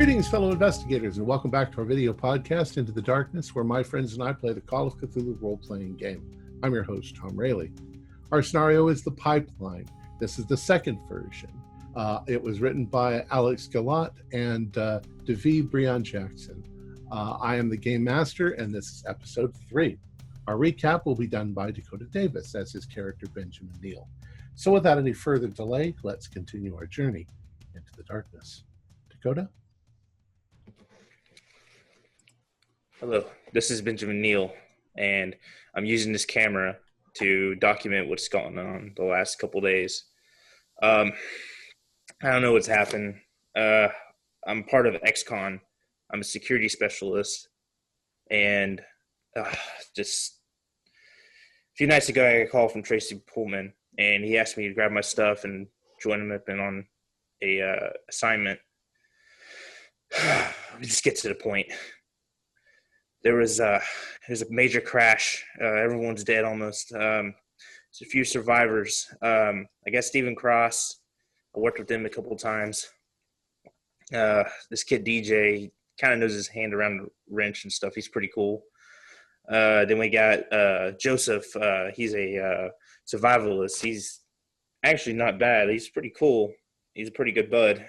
Greetings, fellow investigators, and welcome back to our video podcast, Into the Darkness, where my friends and I play the Call of Cthulhu role-playing game. I'm your host, Tom Rayleigh. Our scenario is The Pipeline. This is the second version. It was written by Alex Galat and David Brian Jackson. I am the Game Master, and this is episode 3. Our recap will be done by Dakota Davis as his character Benjamin Neal. So without any further delay, let's continue our journey into the darkness. Dakota? Hello, this is Benjamin Neal, and I'm using this camera to document what's gone on the last couple days. I don't know what's happened. I'm part of XCon. I'm a security specialist, and just a few nights ago, I got a call from Tracy Pullman, and he asked me to grab my stuff and join him up on a assignment. Just get to the point. There's a major crash. Everyone's dead almost. There's a few survivors. I guess Stephen Cross. I worked with him a couple of times. This kid DJ kind of knows his hand around the wrench and stuff. He's pretty cool. Then we got Joseph. He's a survivalist. He's actually not bad. He's pretty cool. He's a pretty good bud.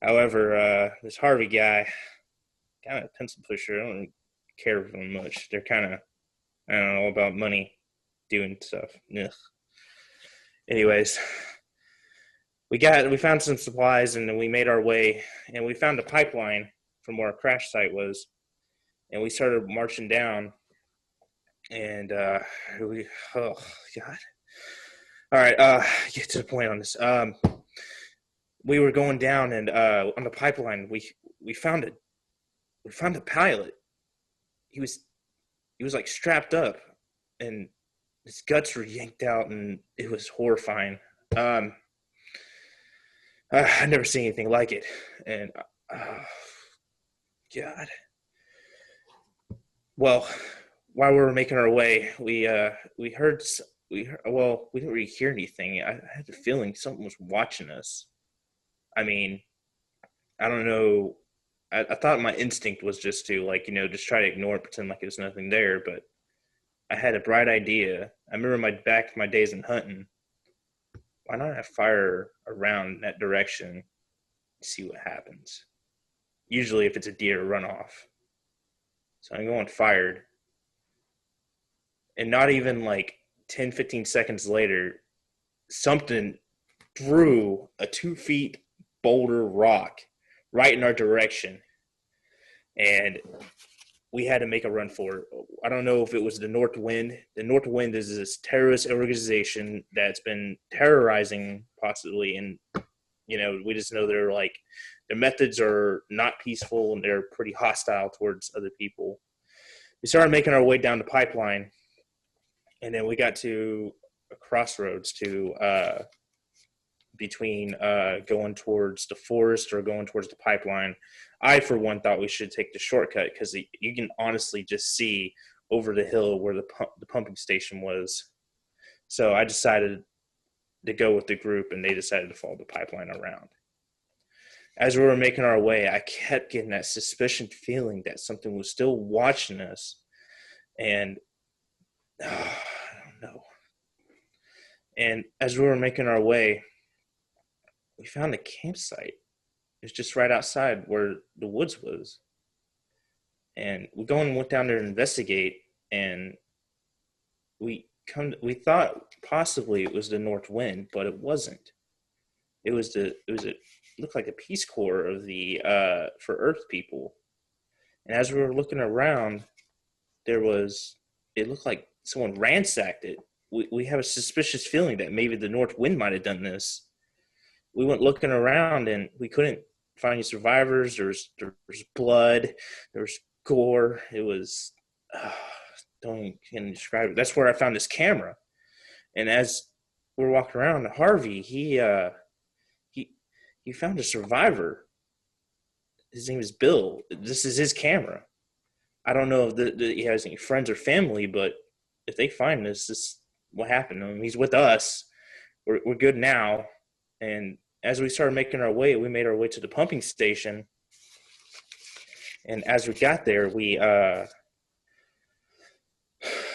However, this Harvey guy, kind of a pencil pusher. I don't care for them much. They're kind of, I don't know, all about money, doing stuff. Ugh. Anyways, we found some supplies, and then we made our way, and we found a pipeline from where our crash site was, and we started marching down, and oh God. All right, get to the point on this. We were going down, and on the pipeline, we found it. We found the pilot. He was like strapped up, and his guts were yanked out, and it was horrifying. I've never seen anything like it, and God. Well, while we were making our way, we heard. Well, we didn't really hear anything. I had the feeling something was watching us. I mean, I don't know. I thought my instinct was just to, just try to ignore it, pretend like there's nothing there. But I had a bright idea. I remember back my days in hunting. Why not I fire around that direction and see what happens? Usually if it's a deer, run off. So I'm going fired. And not even 10, 15 seconds later, something threw a 2-foot boulder rock right in our direction, and we had to make a run for it. I don't know if it was the North Wind. The North Wind is this terrorist organization that's been terrorizing possibly, and we just know their methods are not peaceful, and they're pretty hostile towards other people. We started making our way down the pipeline, and then we got to a crossroads between going towards the forest or going towards the pipeline. I, for one, thought we should take the shortcut because you can honestly just see over the hill where the pumping station was. So I decided to go with the group, and they decided to follow the pipeline around. As we were making our way, I kept getting that suspicion feeling that something was still watching us. And I don't know. And as we were making our way, we found a campsite. It was just right outside where the woods was. And we went down there to investigate, and we thought possibly it was the North Wind, but it wasn't. It looked like a Peace Corps of the for Earth people. And as we were looking around, it looked like someone ransacked it. We have a suspicious feeling that maybe the North Wind might have done this. We went looking around, and we couldn't find any survivors. There was blood. There was gore. It was, don't even describe it. That's where I found this camera. And as we were walking around, Harvey, he found a survivor. His name is Bill. This is his camera. I don't know if he has any friends or family, but if they find this is what happened. I mean, he's with us. We're good now. And as we started making our way, we made our way to the pumping station. And as we got there,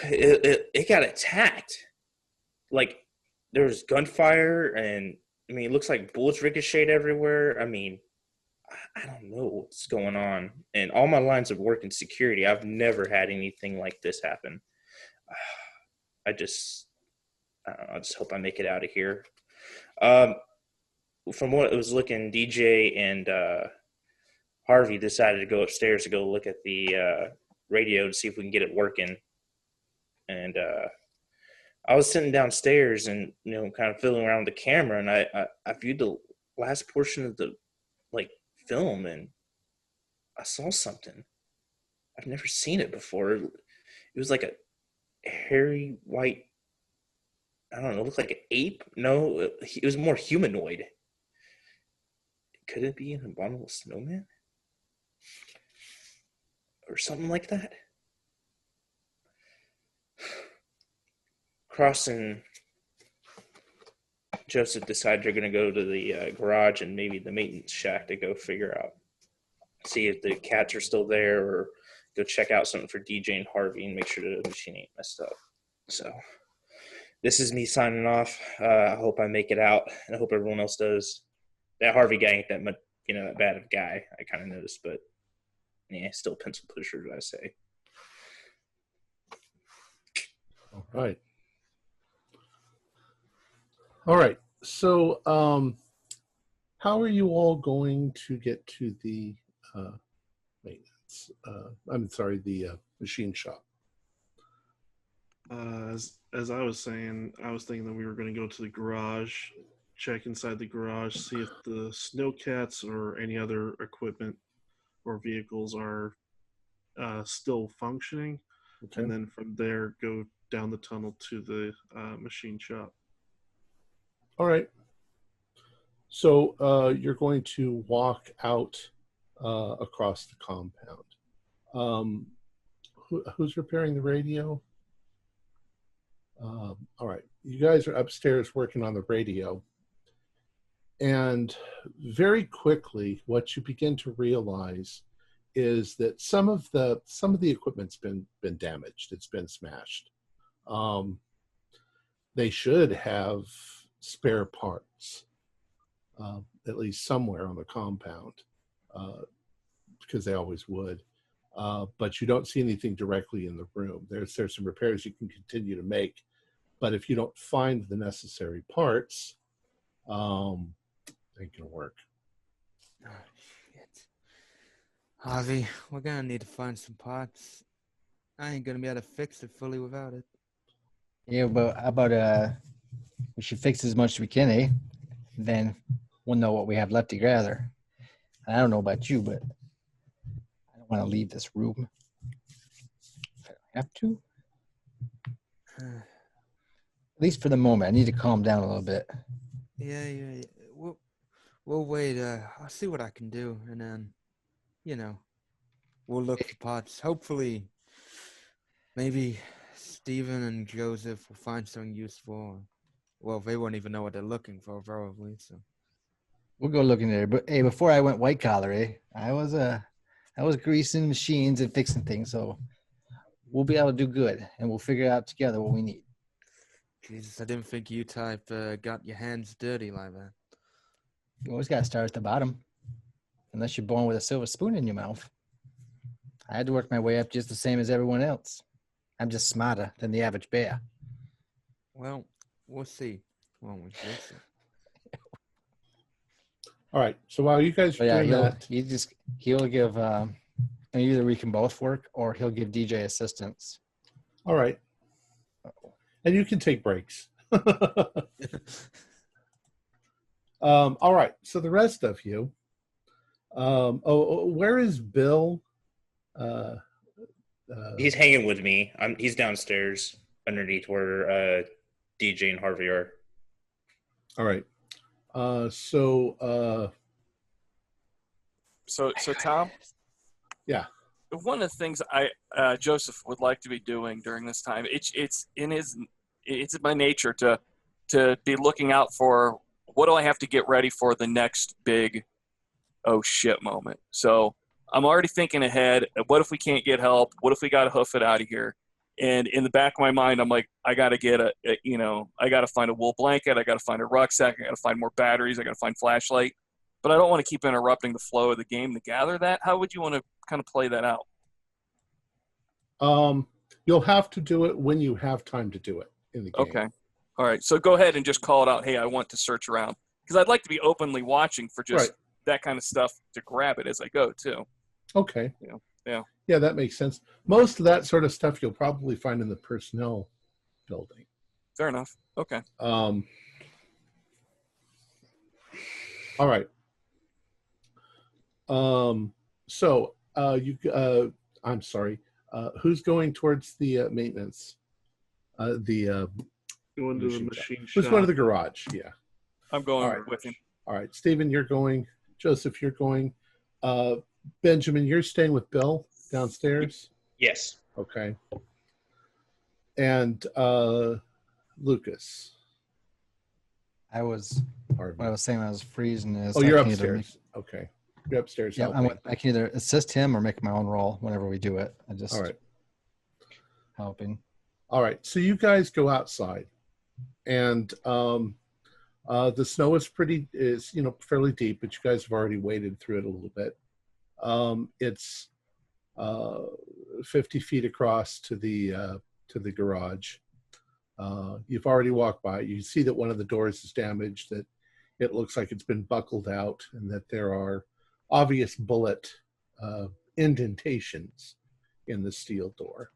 it got attacked. Like, there was gunfire, and I mean, it looks like bullets ricocheted everywhere. I mean, I don't know what's going on. And all my lines of work in security, I've never had anything like this happen. I don't know, I just hope I make it out of here. From what it was looking, DJ and Harvey decided to go upstairs to go look at the radio to see if we can get it working. And I was sitting downstairs and, kind of fiddling around with the camera, and I viewed the last portion of the film, and I saw something. I've never seen it before. It was like a hairy white, I don't know, it looked like an ape. No, it was more humanoid. Could it be an abominable snowman? Or something like that? Cross and Joseph decided they're going to go to the garage and maybe the maintenance shack to go figure out, see if the cats are still there, or go check out something for DJ and Harvey and make sure the machine ain't messed up. So this is me signing off. I hope I make it out, and I hope everyone else does. That Harvey guy ain't that much, that bad of a guy, I kind of noticed, but yeah, still a pencil pusher, I say. All right. So, how are you all going to get to the maintenance? The machine shop. As I was saying, I was thinking that we were going to go to the garage, check inside the garage, see if the snowcats or any other equipment or vehicles are still functioning, and then from there go down the tunnel to the machine shop. All right. So you're going to walk out across the compound. Who's repairing the radio? All right. You guys are upstairs working on the radio. And very quickly, what you begin to realize is that some of the equipment's been damaged. It's been smashed. They should have spare parts, at least somewhere on the compound, because they always would. But you don't see anything directly in the room. There's some repairs you can continue to make, but if you don't find the necessary parts, it ain't gonna work. Oh, shit. Harvey, we're gonna need to find some parts. I ain't gonna be able to fix it fully without it. Yeah, but how about we should fix as much as we can, eh? Then we'll know what we have left to gather. I don't know about you, but I don't want to leave this room if I don't have to. At least for the moment. I need to calm down a little bit. Yeah. We'll wait. I'll see what I can do, and then, we'll look for parts. Hopefully, maybe Stephen and Joseph will find something useful. Well, they won't even know what they're looking for, probably. So We'll go looking there. But hey, before I went white collar, I was greasing machines and fixing things. So we'll be able to do good, and we'll figure out together what we need. Jesus, I didn't think you type got your hands dirty like that. You always got to start at the bottom, unless you're born with a silver spoon in your mouth. I had to work my way up just the same as everyone else. I'm just smarter than the average bear. Well, we'll see. Won't we? We'll see. All right. So while you guys are doing that, he'll give either we can both work, or he'll give DJ assistance. All right. And you can take breaks. All right. So the rest of you, where is Bill? He's hanging with me. He's downstairs underneath where DJ and Harvey are. All right. So Tom? Yeah. One of the things Joseph would like to be doing during this time, it's in my nature to be looking out for what do I have to get ready for the next big oh shit moment. So I'm already thinking ahead. What if we can't get help? What if we got to hoof it out of here? And in the back of my mind, I'm like, I got to get I got to find a wool blanket. I got to find a rucksack. I got to find more batteries. I got to find flashlight. But I don't want to keep interrupting the flow of the game to gather that. How would you want to kind of play that out? You'll have to do it when you have time to do it in the game. Okay. All right. So go ahead and just call it out. Hey, I want to search around. Because I'd like to be openly watching for just that kind of stuff to grab it as I go, too. Okay. Yeah. Yeah, that makes sense. Most of that sort of stuff you'll probably find in the personnel building. Fair enough. Okay. All right. I'm sorry. Who's going towards the maintenance? Going to the machine shop. Who's going to the garage? Yeah. I'm going with him. All right. Stephen, you're going. Joseph, you're going. Benjamin, you're staying with Bill downstairs? Yes. Okay. And Lucas. I was saying I was freezing is you're upstairs. Okay. You're upstairs. Yeah, I can either assist him or make my own roll whenever we do it. All right. Helping. All right. So you guys go outside, and the snow is fairly deep, but you guys have already waded through it a little bit. It's 50 feet across to the garage. You've already walked by. You see that one of the doors is damaged, that it looks like it's been buckled out, and that there are obvious bullet indentations in the steel door.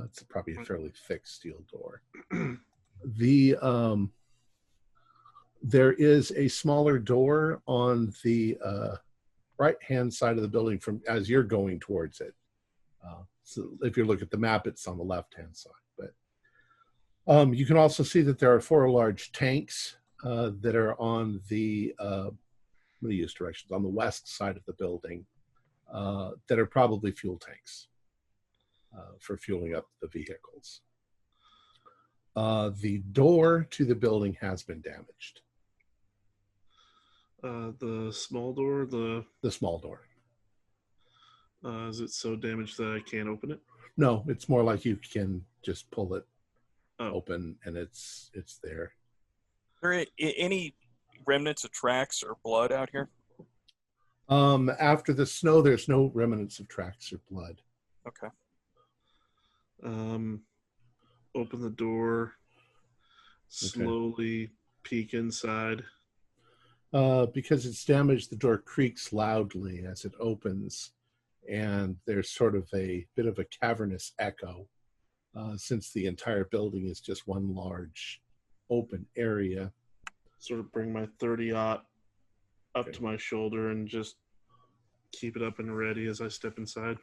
It's probably a fairly thick steel door. There is a smaller door on the right-hand side of the building from as you're going towards it. So if you look at the map, it's on the left-hand side. But you can also see that there are 4 large tanks that are on the I'm going to use directions on the west side of the building that are probably fuel tanks for fueling up the vehicles. The door to the building has been damaged. The small door, the small door. Is it so damaged that I can't open it? No, it's more like you can just pull it open and it's there. Are there any remnants of tracks or blood out here? After the snow, there's no remnants of tracks or blood. Okay. Open the door, slowly peek inside. Because it's damaged, the door creaks loudly as it opens, and there's sort of a bit of a cavernous echo, since the entire building is just one large open area. Sort of bring my 30-aught up to my shoulder and just keep it up and ready as I step inside.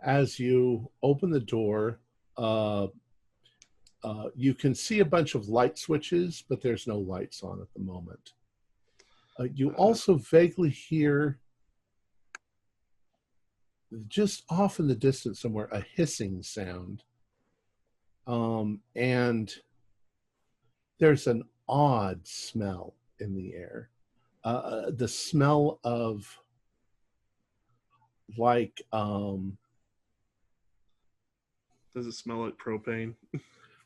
As you open the door, you can see a bunch of light switches, but there's no lights on at the moment. You also vaguely hear, just off in the distance somewhere, a hissing sound. And there's an odd smell in the air. The smell of like... Does it smell like propane?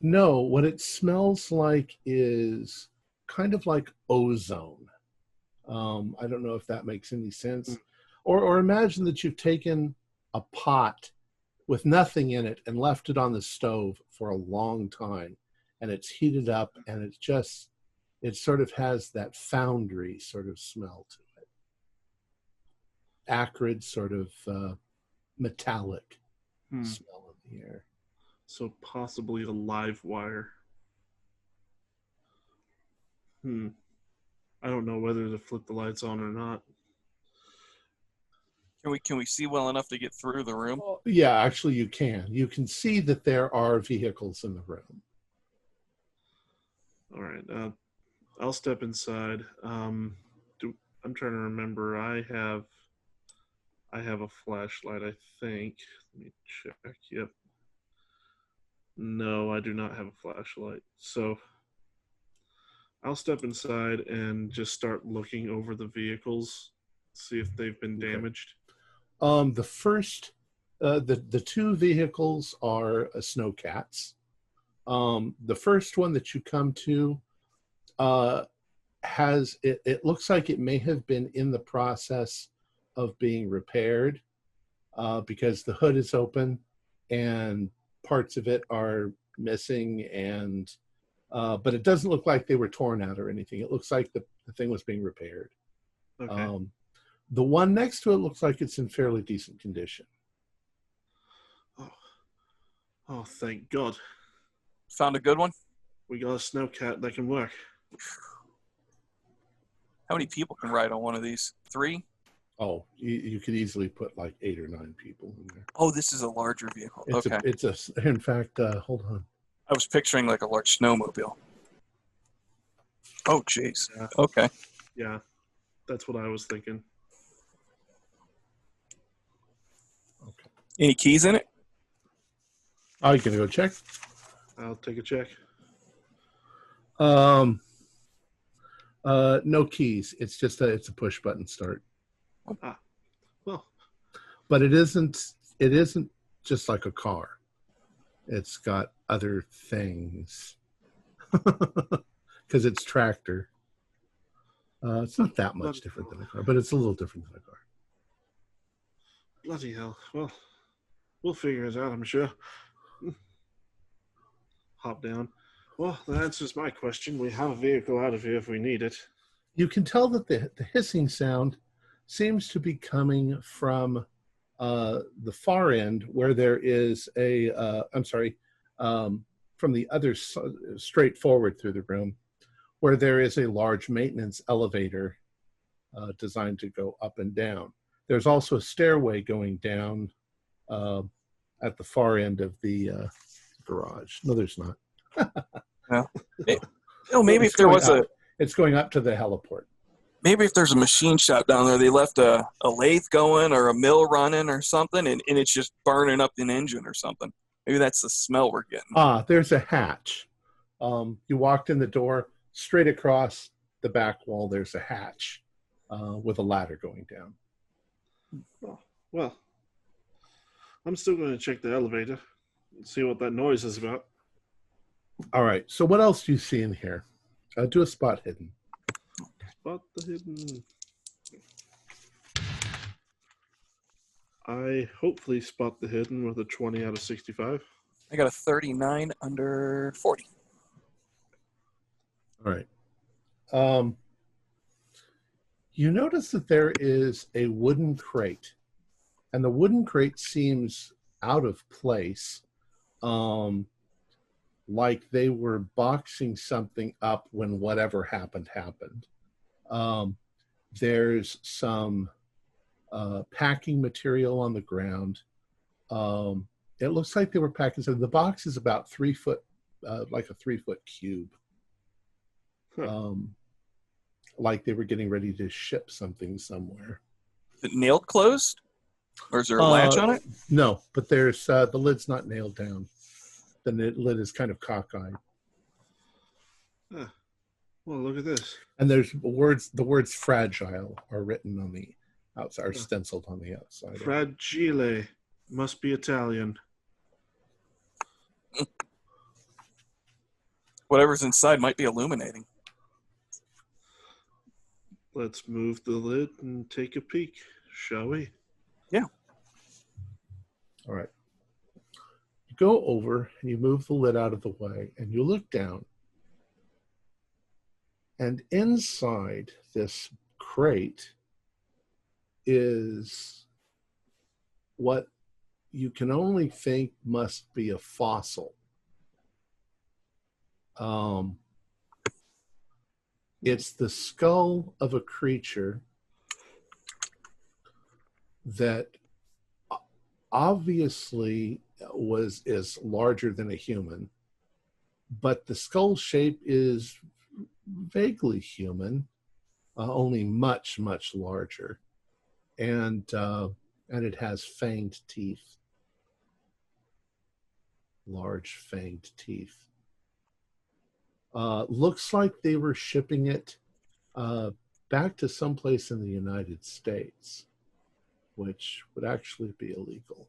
No, what it smells like is kind of like ozone. I don't know if that makes any sense. Or imagine that you've taken a pot with nothing in it and left it on the stove for a long time, and it's heated up, and it sort of has that foundry sort of smell to it. Acrid, sort of metallic smell in the air. So possibly a live wire. I don't know whether to flip the lights on or not. Can we see well enough to get through the room? Yeah, actually you can. You can see that there are vehicles in the room. All right. I'll step inside. I'm trying to remember. I have a flashlight, I think. Let me check. Yep. No, I do not have a flashlight. So I'll step inside and just start looking over the vehicles, see if they've been damaged. The first, the two vehicles are snowcats. The first one that you come to has it looks like it may have been in the process of being repaired because the hood is open and parts of it are missing, and but it doesn't look like they were torn out or anything. It looks like the thing was being repaired. Okay. The one next to it looks like it's in fairly decent condition. Oh, thank God. Found a good one? We got a snowcat that can work. How many people can ride on one of these? 3? Oh, you could easily put like 8 or 9 people in there. Oh, this is a larger vehicle. Okay. In fact, hold on. I was picturing like a large snowmobile. Oh, jeez. Yeah. Okay. Yeah, that's what I was thinking. Okay. Any keys in it? Oh, you gonna go check? I'll take a check. No keys. It's just it's a push button start. Ah, well, But it isn't just like a car. It's got other things because it's tractor. It's not that much different than a car, but it's a little different than a car. bloody hell. Well, we'll figure it out, I'm sure. Hop down. Well, that answers my question. We have a vehicle out of here if we need it. You can tell that the hissing sound seems to be coming from the far end where there is from the other straight forward through the room where there is a large maintenance elevator designed to go up and down. There's also a stairway going down at the far end of the garage. No, there's not. Yeah. Maybe if there was it's going up to the heliport. Maybe if there's a machine shop down there, they left a lathe going or a mill running or something, and it's just burning up an engine or something. Maybe that's the smell we're getting. There's a hatch. You walked in the door, straight across the back wall, there's a hatch with a ladder going down. Oh, well, I'm still going to check the elevator and see what that noise is about. All right, so what else do you see in here? Do a spot hidden. Spot the hidden. I hopefully spot the hidden with a 20 out of 65. I got a 39 under 40. All right. You notice that there is a wooden crate, and the wooden crate seems out of place, like they were boxing something up when whatever happened. There's some packing material on the ground. It looks like they were packing something. The box is about 3 foot, like a 3 foot cube. Like they were getting ready to ship something somewhere. Is it nailed closed? Or is there a latch on it? No, but there's the lid's not nailed down. The lid is kind of cockeyed. Well, look at this. And there's the words fragile are written on the outside, are stenciled on the outside. Fragile. Must be Italian. Whatever's inside might be illuminating. Let's move the lid and take a peek, shall we? Yeah. All right. You go over and you move the lid out of the way and you look down. And inside this crate is what you can only think must be a fossil. It's the skull of a creature that obviously is larger than a human, but the skull shape is vaguely human, only much, much larger, and it has fanged teeth, large fanged teeth. Looks like they were shipping it back to someplace in the United States. which would actually be illegal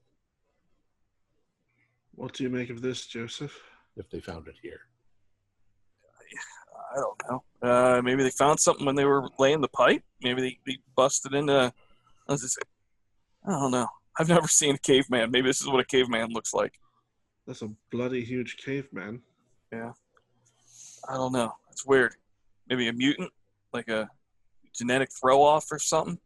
What do you make of this, Joseph? if they found it here. I don't know. Maybe they found something when they were laying the pipe. Maybe they busted into. I don't know. I've never seen a caveman. Maybe this is what a caveman looks like. That's a bloody huge caveman. Yeah. I don't know. It's weird. Maybe a mutant, like a genetic throw-off or something.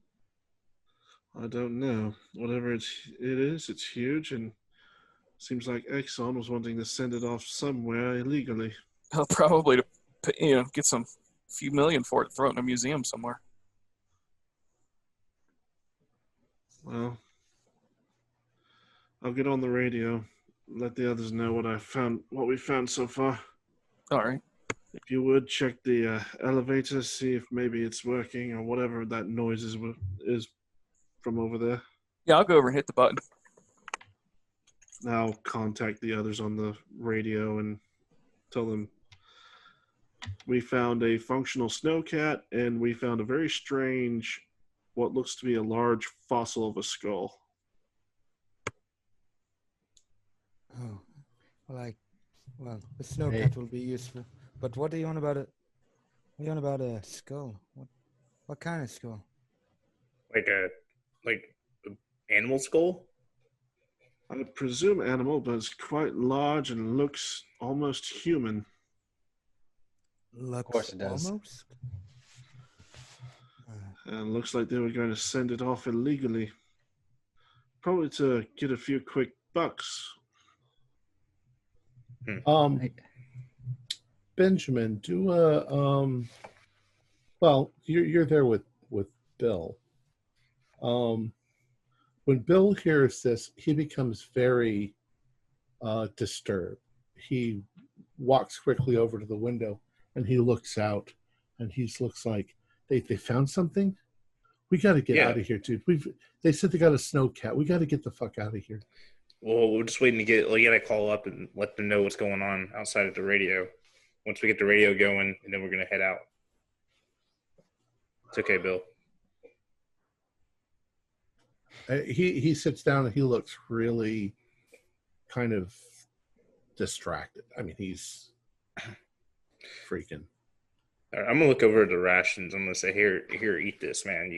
I don't know. Whatever it is, it's huge, and seems like Exxon was wanting to send it off somewhere illegally. Probably to, get some few million for it, throw it in a museum somewhere. Well, I'll get on the radio, let the others know what we found so far. All right. If you would check the elevator, see if maybe it's working or whatever that noise is from over there. Yeah, I'll go over and hit the button. I'll contact the others on the radio and tell them we found a functional snowcat and we found a very strange, what looks to be a large fossil of a skull. Oh, well, the snowcat will be useful. But what are you on about it? What are you on about a skull? What kind of skull? Like a animal skull? I presume animal, but it's quite large and looks almost human. Looks Of course it does. Almost. And looks like they were going to send it off illegally. Probably to get a few quick bucks. Benjamin, do a well, you're there with Bill. When Bill hears this, he becomes very disturbed. He walks quickly over to the window and he looks out, and he looks like they found something. We got to get out of here, dude. They said they got a snowcat. We got to get the fuck out of here. Well, we're just waiting to get a call up and let them know what's going on outside of the radio. Once we get the radio going, and then we're going to head out. It's okay, Bill. He sits down and he looks really kind of distracted. I mean, he's freaking. All right, I'm going to look over at the rations. I'm going to say, here, eat this, man.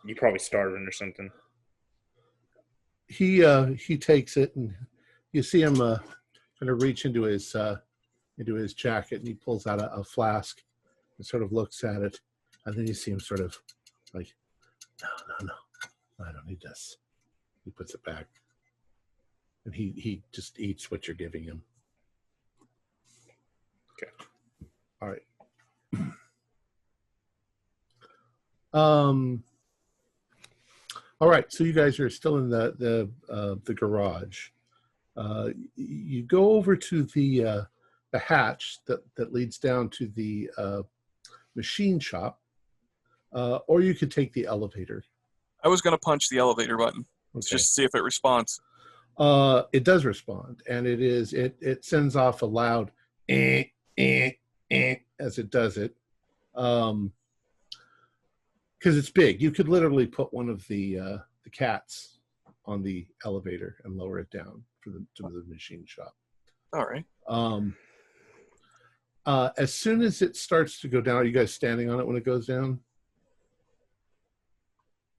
You probably starving or something. He takes it, and you see him kind of reach into his jacket, and he pulls out a flask and sort of looks at it, and then you see him sort of like, no, I don't need this. He puts it back, and he just eats what you're giving him. Okay. All right. All right, so you guys are still in the garage. You go over to the hatch that leads down to the machine shop, or you could take the elevator. I was going to punch the elevator button Okay. just to see if it responds. It does respond, and it sends off a loud as it does it. Because it's big. You could literally put one of the cats on the elevator and lower it down to the machine shop. All right. As soon as it starts to go down, are you guys standing on it when it goes down?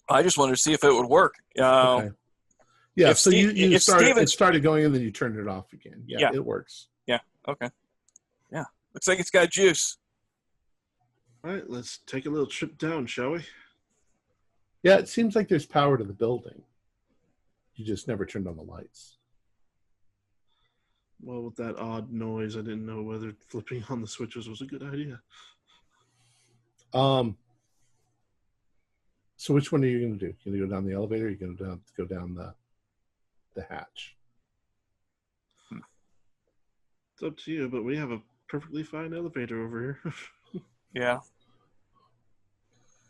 I just wanted to see if it would work. Okay. Yeah, if so Steve- it started going and then you turned it off again. Yeah, it works. Yeah, okay. Yeah, looks like it's got juice. All right, let's take a little trip down, shall we? Yeah, it seems like there's power to the building. You just never turned on the lights. Well, with that odd noise, I didn't know whether flipping on the switches was a good idea. So which one are you going to do? You going to go down the elevator, or are you going to go down the hatch? It's up to you, but we have a perfectly fine elevator over here. Yeah.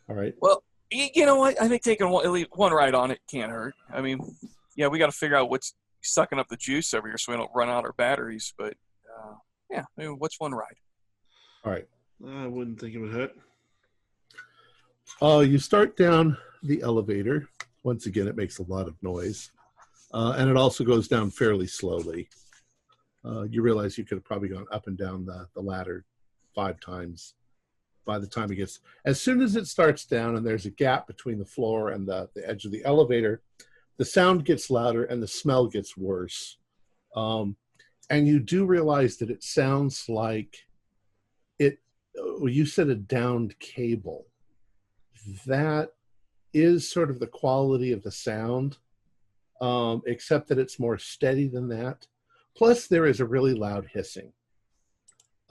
All right. Well, you know what? I think taking at least one ride on it can't hurt. I mean, yeah, we got to figure out what's sucking up the juice over here so we don't run out our batteries. But, yeah, maybe what's one ride? All right. I wouldn't think it would hurt. You start down the elevator. Once again, it makes a lot of noise. And it also goes down fairly slowly. You realize you could have probably gone up and down the ladder 5 times by the time it gets... As soon as it starts down and there's a gap between the floor and the edge of the elevator, the sound gets louder and the smell gets worse. And you do realize that it sounds like you said a downed cable. That is sort of the quality of the sound, except that it's more steady than that. Plus, there is a really loud hissing.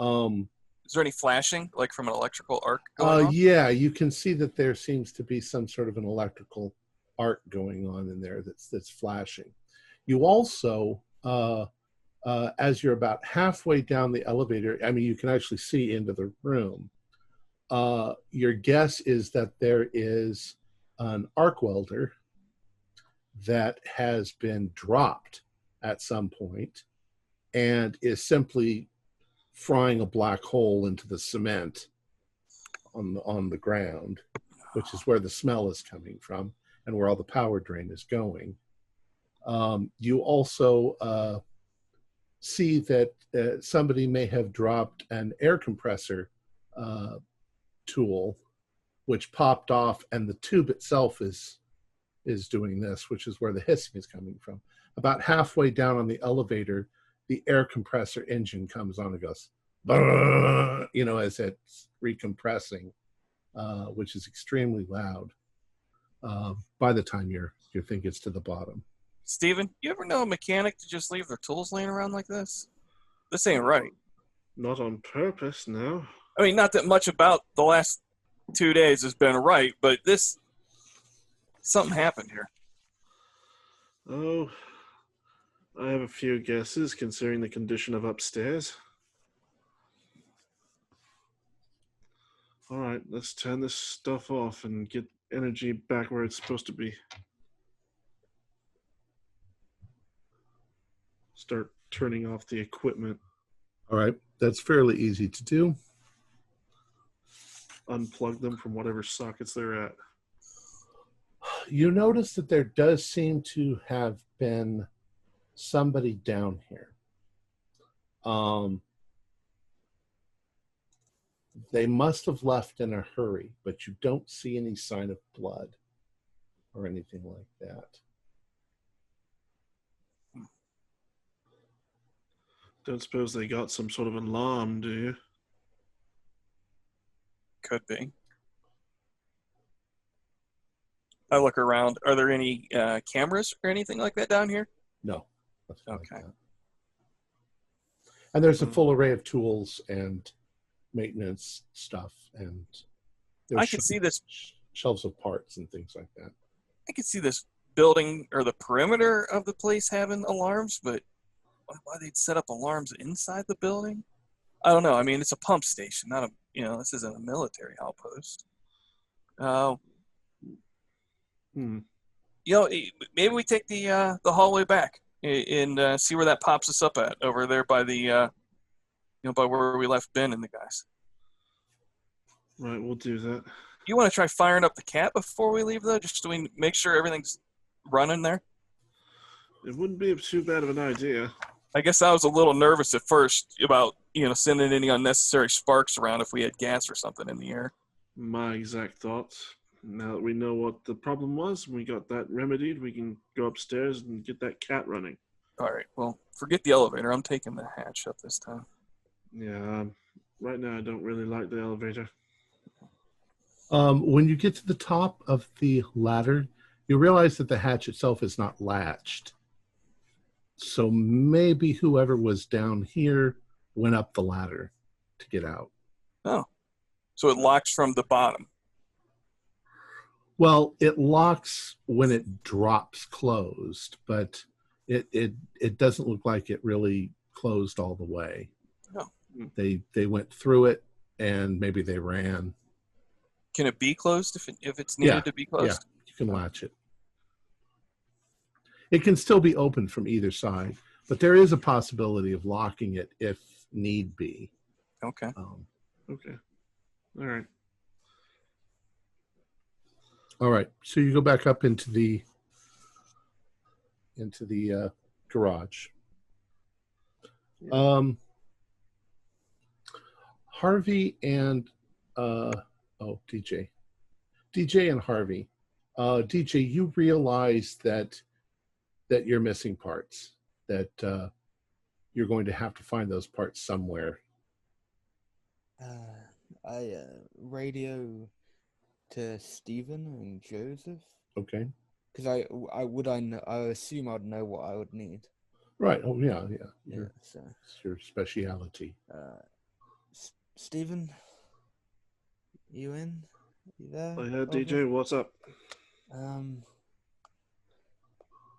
Is there any flashing, like from an electrical arc going on? Yeah, you can see that there seems to be some sort of an electrical arc going on in there that's flashing. You also, as you're about halfway down the elevator, I mean, you can actually see into the room. Your guess is that there is an arc welder that has been dropped at some point and is simply frying a black hole into the cement on the ground, which is where the smell is coming from and where all the power drain is going. You also see that somebody may have dropped an air compressor tool, which popped off, and the tube itself is doing this, which is where the hissing is coming from. About halfway down on the elevator, the air compressor engine comes on and goes, as it's recompressing, which is extremely loud by the time your thing gets to the bottom. Steven, you ever know a mechanic to just leave their tools laying around like this? This ain't right. Not on purpose, no. I mean, not that much about the last 2 days has been right, but something happened here. Oh, I have a few guesses considering the condition of upstairs. All right, let's turn this stuff off and get energy back where it's supposed to be. Start turning off the equipment. All right, that's fairly easy to do. Unplug them from whatever sockets they're at. You notice that there does seem to have been somebody down here. They must have left in a hurry, but you don't see any sign of blood or anything like that. Don't suppose they got some sort of alarm, do you? Could be. I look around. Are there any cameras or anything like that down here? No. Nothing Okay. like that. And there's a full array of tools and maintenance stuff, and there's I can see this. shelves of parts and things like that. I can see this building or the perimeter of the place having alarms, but why they'd set up alarms inside the building? I don't know. I mean, it's a pump station, not a. This isn't a military outpost. Maybe we take the hallway back and see where that pops us up at over there by the by where we left Ben and the guys. Right, we'll do that. You want to try firing up the cat before we leave, though, just so we make sure everything's running there? It wouldn't be too bad of an idea. I guess I was a little nervous at first about sending any unnecessary sparks around if we had gas or something in the air. My exact thoughts. Now that we know what the problem was, we got that remedied, we can go upstairs and get that cat running. All right, well, forget the elevator. I'm taking the hatch up this time. Yeah, right now I don't really like the elevator. When you get to the top of the ladder, you realize that the hatch itself is not latched. So maybe whoever was down here went up the ladder to get out. Oh, so it locks from the bottom. Well, it locks when it drops closed, but it doesn't look like it really closed all the way. Oh. They went through it, and maybe they ran. Can it be closed if it's needed to be closed? Yeah, you can latch it. It can still be opened from either side, but there is a possibility of locking it if need be. Okay. Okay. All right. All right. So you go back up into the garage. Harvey and DJ and Harvey. DJ, you realize that you're missing parts, that you're going to have to find those parts somewhere. I radio to Stephen and Joseph. Okay. Because I assume I'd know what I would need. Right. Oh yeah. So It's your speciality. Stephen, you in? You there? Oh, yeah, DJ, what's up?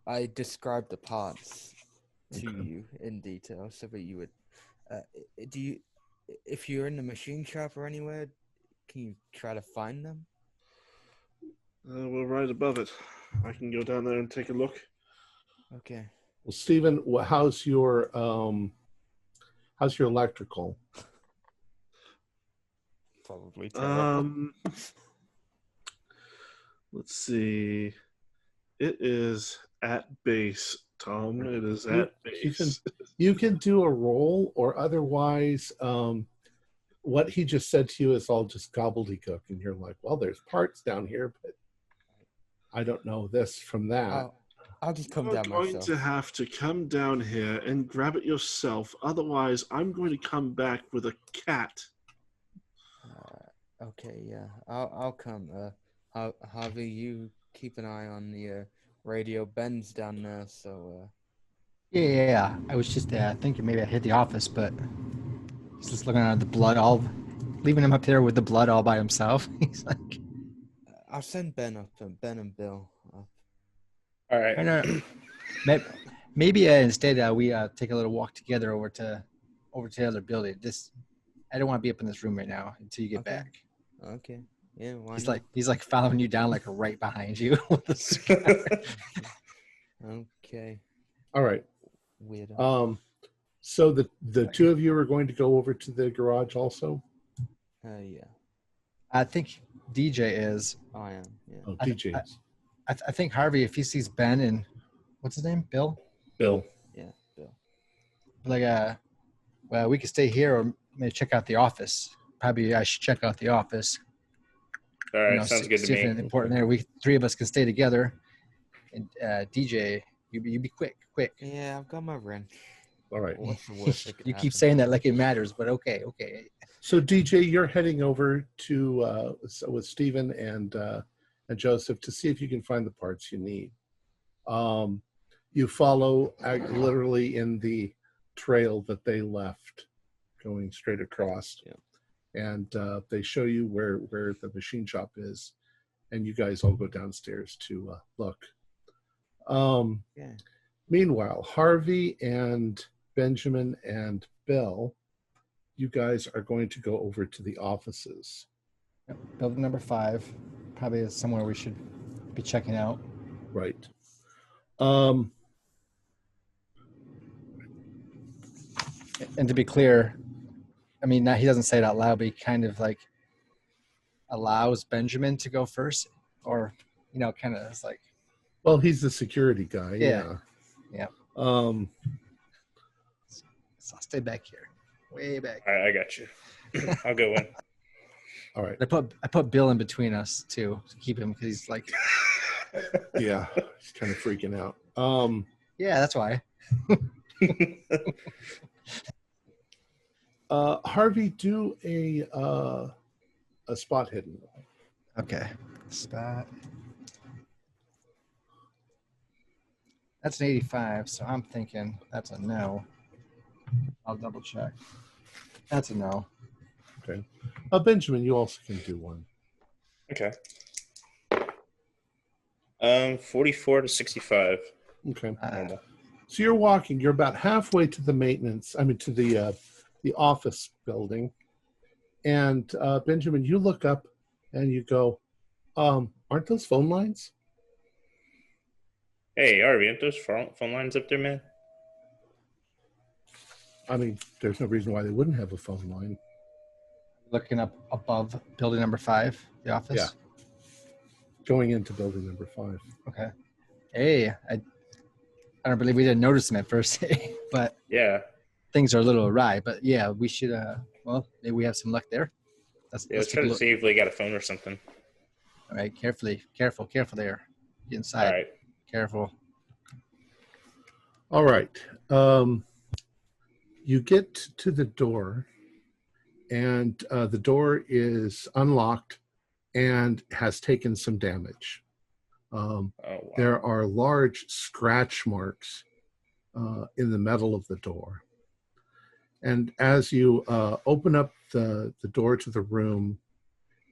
I described the parts to you in detail so that you would. If you're in the machine shop or anywhere, can you try to find them? We're right above it. I can go down there and take a look. Okay. Well, Stephen, how's your electrical? Probably terrible. Let's see. It is at base, Tom. It is at base. You can do a roll, or otherwise, what he just said to you is all just gobbledygook, and you're like, well, there's parts down here, but I don't know this from that. I'll just come You're down myself. You're going to have to come down here and grab it yourself. Otherwise, I'm going to come back with a cat. Okay, yeah. I'll come. Harvey, you keep an eye on the radio. Ben's down there, so... Yeah. I was just thinking maybe I hit the office, but he's just looking at the blood, leaving him up there with the blood all by himself. He's like... I'll send Ben up, Ben and Bill up. All right. Maybe instead we take a little walk together over to the other building. I don't want to be up in this room right now until you get back. Okay. Yeah. Why He's like following you down, like right behind you. Okay. All right. Weirdo. So the two of you are going to go over to the garage also? Yeah. I think DJ is. I am. Yeah. Oh, DJ is. I think Harvey, if he sees Ben and what's his name, Bill. Bill. Yeah, Bill. Like well, we could stay here or maybe check out the office. Probably I should check out the office. All right, sounds good to me. Important there. We three of us can stay together. And DJ, you be quick. Yeah, I've got my wrench. All right. What's the worst that could You happen? keep saying that like it matters, but okay. So DJ, you're heading over to with Stephen and Joseph to see if you can find the parts you need. You follow literally in the trail that they left, going straight across. Yeah. And they show you where the machine shop is, and you guys all go downstairs to look. Yeah. Meanwhile, Harvey and Benjamin and Bill, you guys are going to go over to the offices. Yep. Building number 5 probably is somewhere we should be checking out. Right. And to be clear, I mean, he doesn't say it out loud, but he kind of like allows Benjamin to go first, or kind of is like. Well, he's the security guy. Yeah. So I'll stay back here, way back. All right, I got you. I'll go in. All right. I put Bill in between us too to keep him because he's like. Yeah, he's kind of freaking out. Yeah, that's why. Harvey, do a spot hidden. Okay. Spot. That's an 85, so I'm thinking that's a no. I'll double check. That's a no. Okay. Benjamin, you also can do one. Okay. 44 to 65. Okay. Normal. So you're walking. You're about halfway to the to the office building, and Benjamin, you look up and you go, "Aren't those phone lines?" Hey, Harvey, aren't those phone lines up there, man? I mean, there's no reason why they wouldn't have a phone line. Looking up above building number 5, the office. Yeah. going into building number 5. Okay. Hey, I don't believe we didn't notice him at first, but Yeah. things are a little awry. But yeah, we should. Well, maybe we have some luck there. Let's Let's take try a to look. see if they got a phone or something. All right, careful there. Get inside. All right. Careful. All right. You get to the door, and the door is unlocked and has taken some damage. Wow. There are large scratch marks in the metal of the door. And as you open up the door to the room,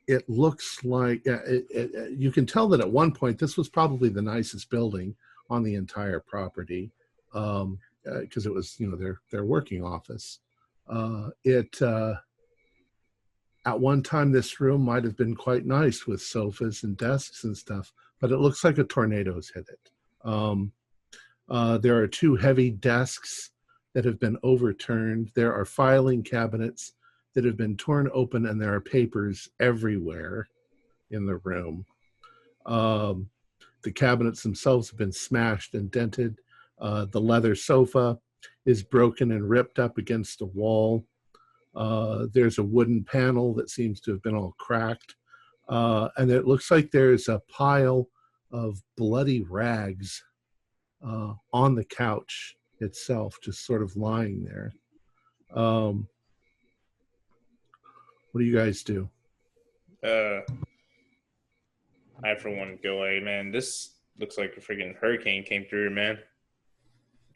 it looks like you can tell that at one point this was probably the nicest building on the entire property, because it was, their working office. At one time, this room might have been quite nice with sofas and desks and stuff, but it looks like a tornado's hit it. There are 2 heavy desks that have been overturned. There are filing cabinets that have been torn open, and there are papers everywhere in the room. The cabinets themselves have been smashed and dented. The leather sofa is broken and ripped up against the wall. There's a wooden panel that seems to have been all cracked. And it looks like there's a pile of bloody rags on the couch itself, just sort of lying there. What do you guys do? I, for one, go, hey, man, this looks like a freaking hurricane came through, man.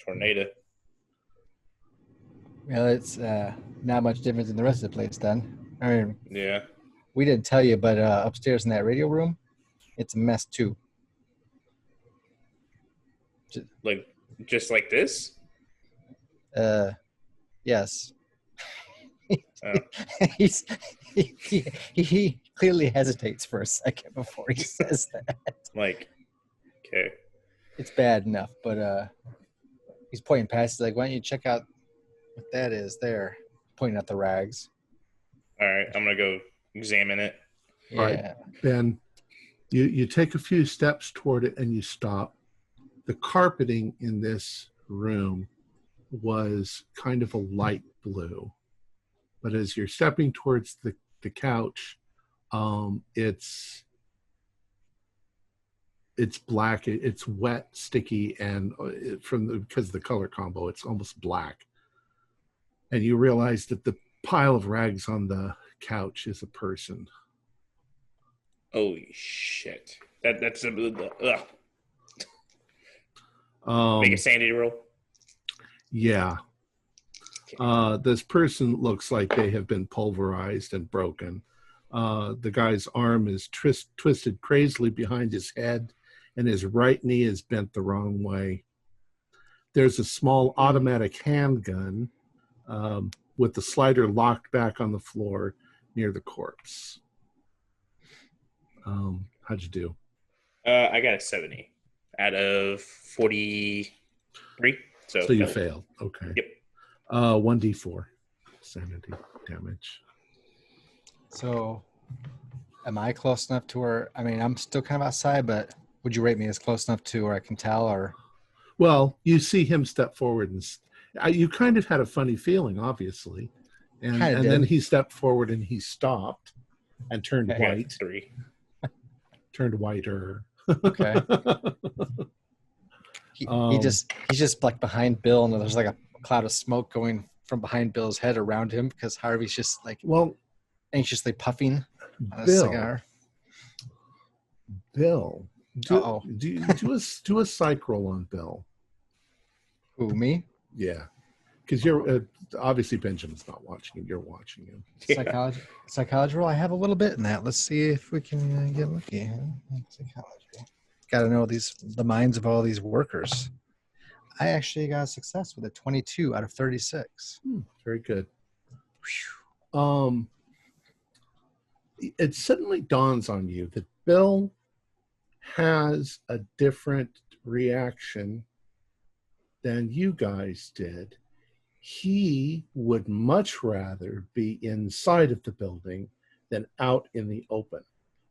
Tornado. Well, it's not much different than the rest of the place then. I mean, Yeah. we didn't tell you, but upstairs in that radio room, it's a mess too. Like, just like this? Yes. Oh. he clearly hesitates for a second before he says that. Like, okay. It's bad enough, but he's pointing past. He's like, why don't you check out what that is there? Pointing at the rags. All right, I'm going to go examine it. Yeah. All right. Ben, you take a few steps toward it and you stop. The carpeting in this room was kind of a light blue. But as you're stepping towards the couch, it's black. It's wet, sticky, and because of the color combo, it's almost black. And you realize that the pile of rags on the couch is a person. Holy shit! That's a ugh. Make a sanity roll. Yeah. This person looks like they have been pulverized and broken. The guy's arm is twisted crazily behind his head, and his right knee is bent the wrong way. There's a small automatic handgun with the slider locked back on the floor near the corpse. How'd you do? I got a 70 out of 43. So you failed. Okay. Yep. 1d4 sanity damage. So, am I close enough to where? I mean, I'm still kind of outside, but would you rate me as close enough to where I can tell? Or well, you see him step forward, and you kind of had a funny feeling, obviously, and then he stepped forward and he stopped and turned white. 3. Turned whiter. Okay. He's just like behind Bill, and there's like a cloud of smoke going from behind Bill's head around him because Harvey's just like anxiously puffing on a cigar. Bill, do a psych roll on Bill. Who, me? Yeah, because you're obviously Benjamin's not watching him. You're watching him. Psychology roll. I have a little bit in that. Let's see if we can get lucky. Psychology. Got to know the minds of all these workers. I actually got a success with a 22 out of 36. Very good. It suddenly dawns on you that Bill has a different reaction than you guys did. He would much rather be inside of the building than out in the open.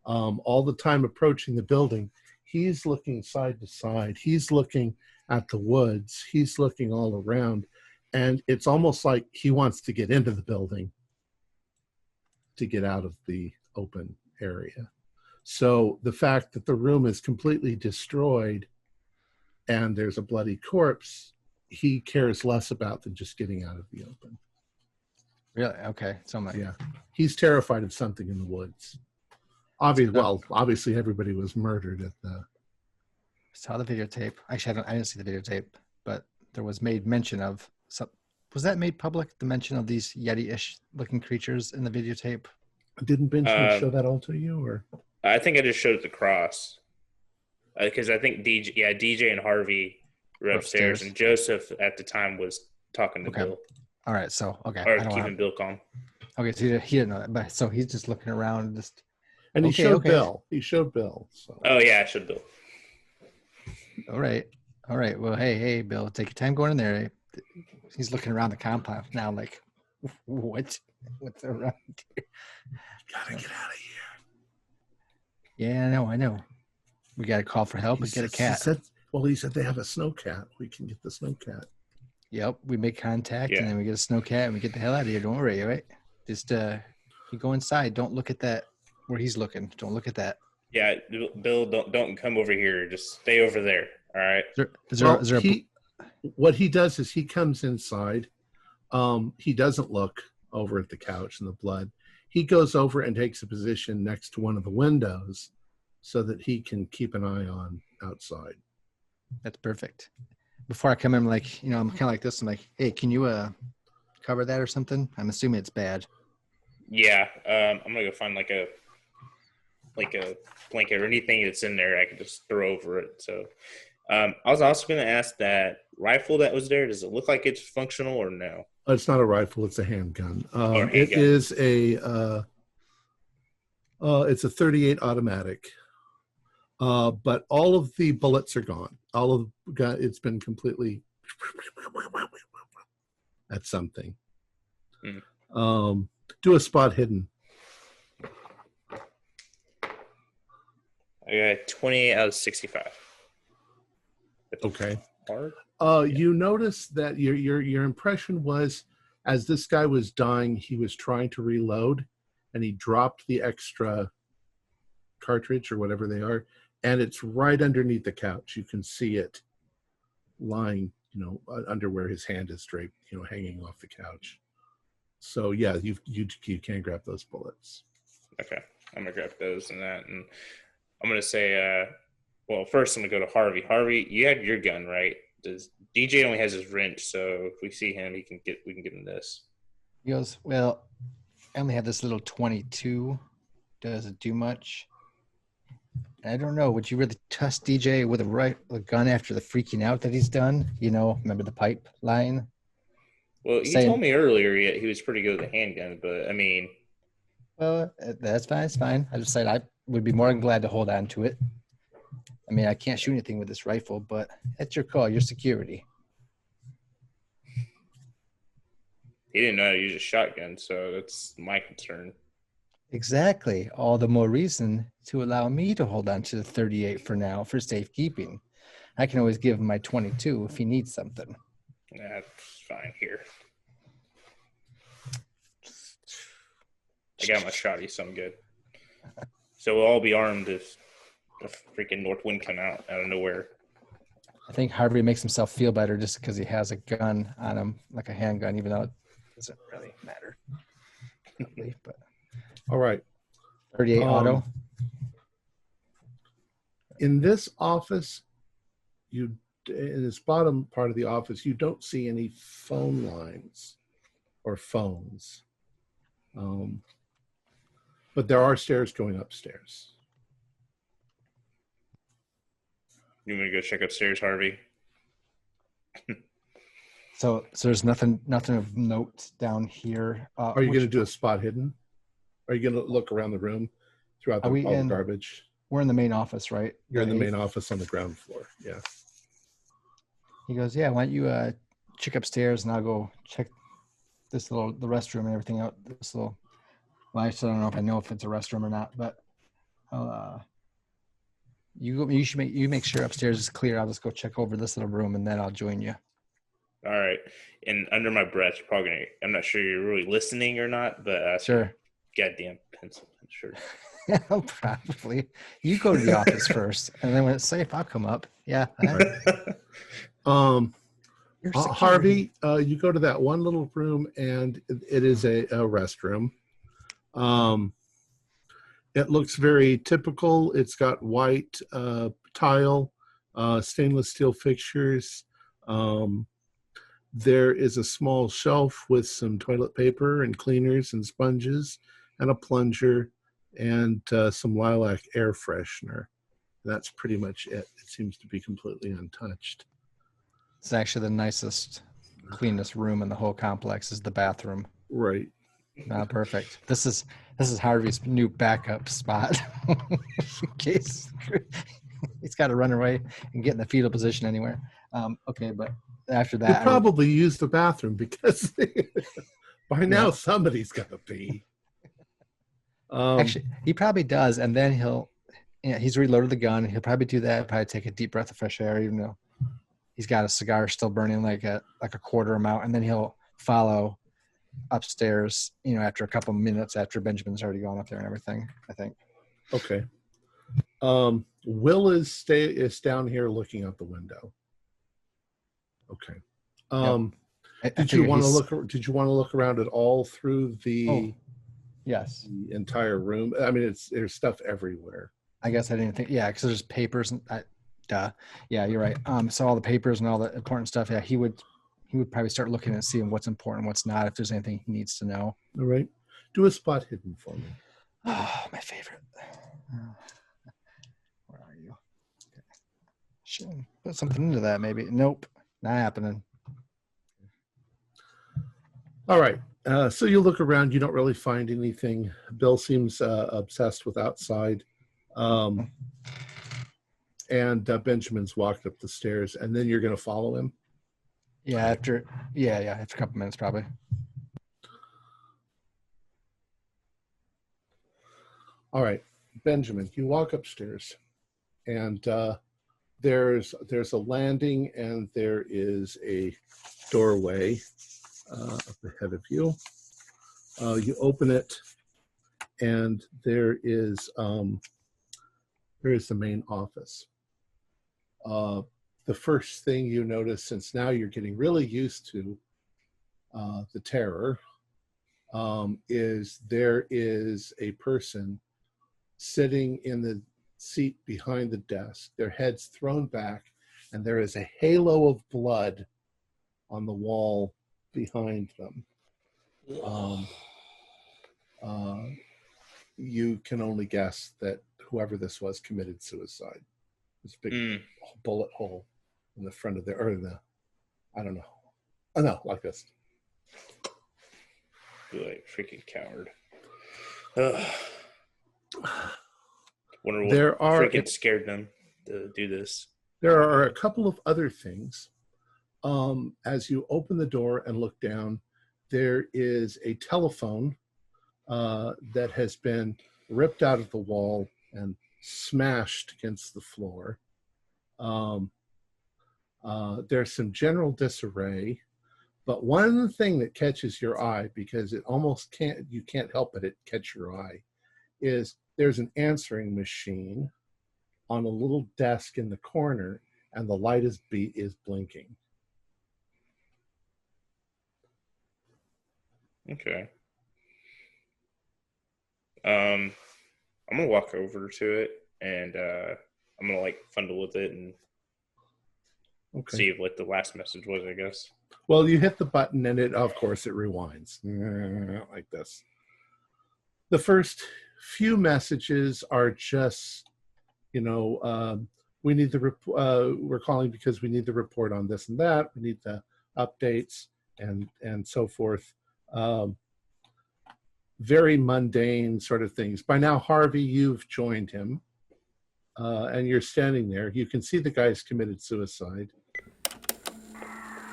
all the time approaching the building. He's looking side to side. He's looking at the woods. He's looking all around. And it's almost like he wants to get into the building to get out of the open area. So the fact that the room is completely destroyed and there's a bloody corpse, he cares less about than just getting out of the open. Really? Okay. So Yeah. He's terrified of something in the woods. Obviously everybody was murdered at the... Saw the videotape. Actually, I didn't see the videotape, but there was made mention of some. Was that made public? The mention of these Yeti-ish looking creatures in the videotape. Didn't Benjamin show that all to you, or? I think I just showed it the cross, because I think DJ and Harvey were upstairs, and Joseph at the time was talking to Bill. All right, so or keeping Bill calm. Okay, so he didn't know that, but so he's just looking around, just. And he showed Bill. He showed Bill. So. Oh yeah, I showed Bill. All right. Well, hey, Bill, take your time going in there. He's looking around the compound now, like, what's around here? Gotta get out of here. Yeah, I know. We got to call for help and get a cat. He said they have a snow cat. We can get the snow cat. Yep, we make contact and then we get a snow cat and we get the hell out of here. Don't worry, all right? Just you go inside. Don't look at that where he's looking. Don't look at that. Yeah, Bill, don't come over here. Just stay over there. All right. What he does is he comes inside. He doesn't look over at the couch and the blood. He goes over and takes a position next to one of the windows so that he can keep an eye on outside. That's perfect. Before I come in, I'm like, I'm kind of like this. I'm like, hey, can you cover that or something? I'm assuming it's bad. Yeah, I'm gonna go find like a blanket or anything that's in there I can just throw over it. So I was also going to ask, that rifle that was there, does it look like it's functional or no? It's not a rifle, it's a handgun. It is it's a 38 automatic, but all of the bullets are gone. It's been completely, that's something. Do a spot hidden. I got 28 out of 65. Okay. Hard. You notice that your impression was, as this guy was dying, he was trying to reload, and he dropped the extra cartridge or whatever they are, and it's right underneath the couch. You can see it lying, under where his hand is draped, hanging off the couch. So yeah, you can grab those bullets. Okay, I'm gonna grab those and that, and I'm gonna say, first I'm gonna go to Harvey. Harvey, you had your gun, right? DJ only has his wrench, so if we see him, we can give him this. He goes, well, I only have this little 22. Does it do much? I don't know. Would you really trust DJ with a gun after the freaking out that he's done? Remember the pipe line? Well, you told me earlier he was pretty good with a handgun, but I mean... Well, that's fine. It's fine. I just said I would be more than glad to hold on to it. I mean, I can't shoot anything with this rifle, but that's your call. Your security. He didn't know how to use a shotgun, so that's my concern. Exactly. All the more reason to allow me to hold on to the 38 for now for safekeeping. I can always give him my 22 if he needs something. That's fine here. I got my shotty, so I'm good. So we'll all be armed if the freaking north wind come out of nowhere. I think Harvey makes himself feel better just because he has a gun on him, like a handgun, even though it doesn't really matter. But all right. 38 auto. In this office, in this bottom part of the office, you don't see any phone lines or phones. But there are stairs going upstairs. You want me to go check upstairs, Harvey? So there's nothing of note down here. Are you going to do a spot hidden? Are you going to look around the room throughout all the garbage? We're in the main office, right? You're in the main office on the ground floor. Yeah. He goes, yeah, why don't you check upstairs and I'll go check the restroom and everything out. Well, I still don't know if it's a restroom or not, but You make sure upstairs is clear. I'll just go check over this little room and then I'll join you. All right. And under my breath, you're probably gonna. I'm not sure you're really listening or not, but Sure. Goddamn pencil. Sure. Probably. You go to the office first, and then when it's safe, I'll come up. Yeah. Harvey, you go to that one little room, and it is a restroom. It looks very typical. It's got white tile, stainless steel fixtures. There is a small shelf with some toilet paper and cleaners and sponges and a plunger and some lilac air freshener. That's pretty much it. It seems to be completely untouched. It's actually the nicest, cleanest room in the whole complex is the bathroom. Right. Perfect. This is Harvey's new backup spot in case he's got to run away and get in the fetal position anywhere. Okay, but after that, he'll probably use the bathroom because by now somebody's got to pee. Actually, he probably does, and then he's reloaded the gun. He'll probably do that. Probably take a deep breath of fresh air, even though he's got a cigar still burning like a quarter amount, and then he'll follow upstairs, after a couple of minutes after Benjamin's already gone up there and everything, I think. Okay. Will is down here looking out the window. Okay. Did you want to look around at all through the yes, the entire room? I mean, there's stuff everywhere. I guess I didn't think, because there's papers and duh. Yeah, you're right. So all the papers and all the important stuff, he would probably start looking and seeing what's important, what's not, if there's anything he needs to know. All right. Do a spot hidden for me. Oh, my favorite. Where are you? Okay. Should put something into that, maybe. Nope. Not happening. All right. So you look around. You don't really find anything. Bill seems obsessed with outside. And Benjamin's walked up the stairs. And then you're going to follow him? Yeah, after a couple minutes probably. All right, Benjamin, you walk upstairs, and there's a landing, and there is a doorway up ahead of you. You open it, and there is the main office. The first thing you notice, since now you're getting really used to the terror, is there is a person sitting in the seat behind the desk, their heads thrown back, and there is a halo of blood on the wall behind them. You can only guess that whoever this was committed suicide. This big bullet hole in the front of I don't know. Oh no, like this. Boy, freaking coward. Wonder what freaking scared them to do this. There are a couple of other things. As you open the door and look down, there is a telephone that has been ripped out of the wall and smashed against the floor. There's some general disarray, but one thing that catches your eye, because you can't help but it catch your eye, is there's an answering machine on a little desk in the corner, and the light is blinking. Okay. I'm gonna walk over to it, and I'm gonna fundle with it and see what the last message was, I guess. Well, you hit the button, and it rewinds like this. The first few messages are just, we need we're calling because we need the report on this and that. We need the updates and so forth. Very mundane sort of things. By now, Harvey, you've joined him, and you're standing there. You can see the guy's committed suicide.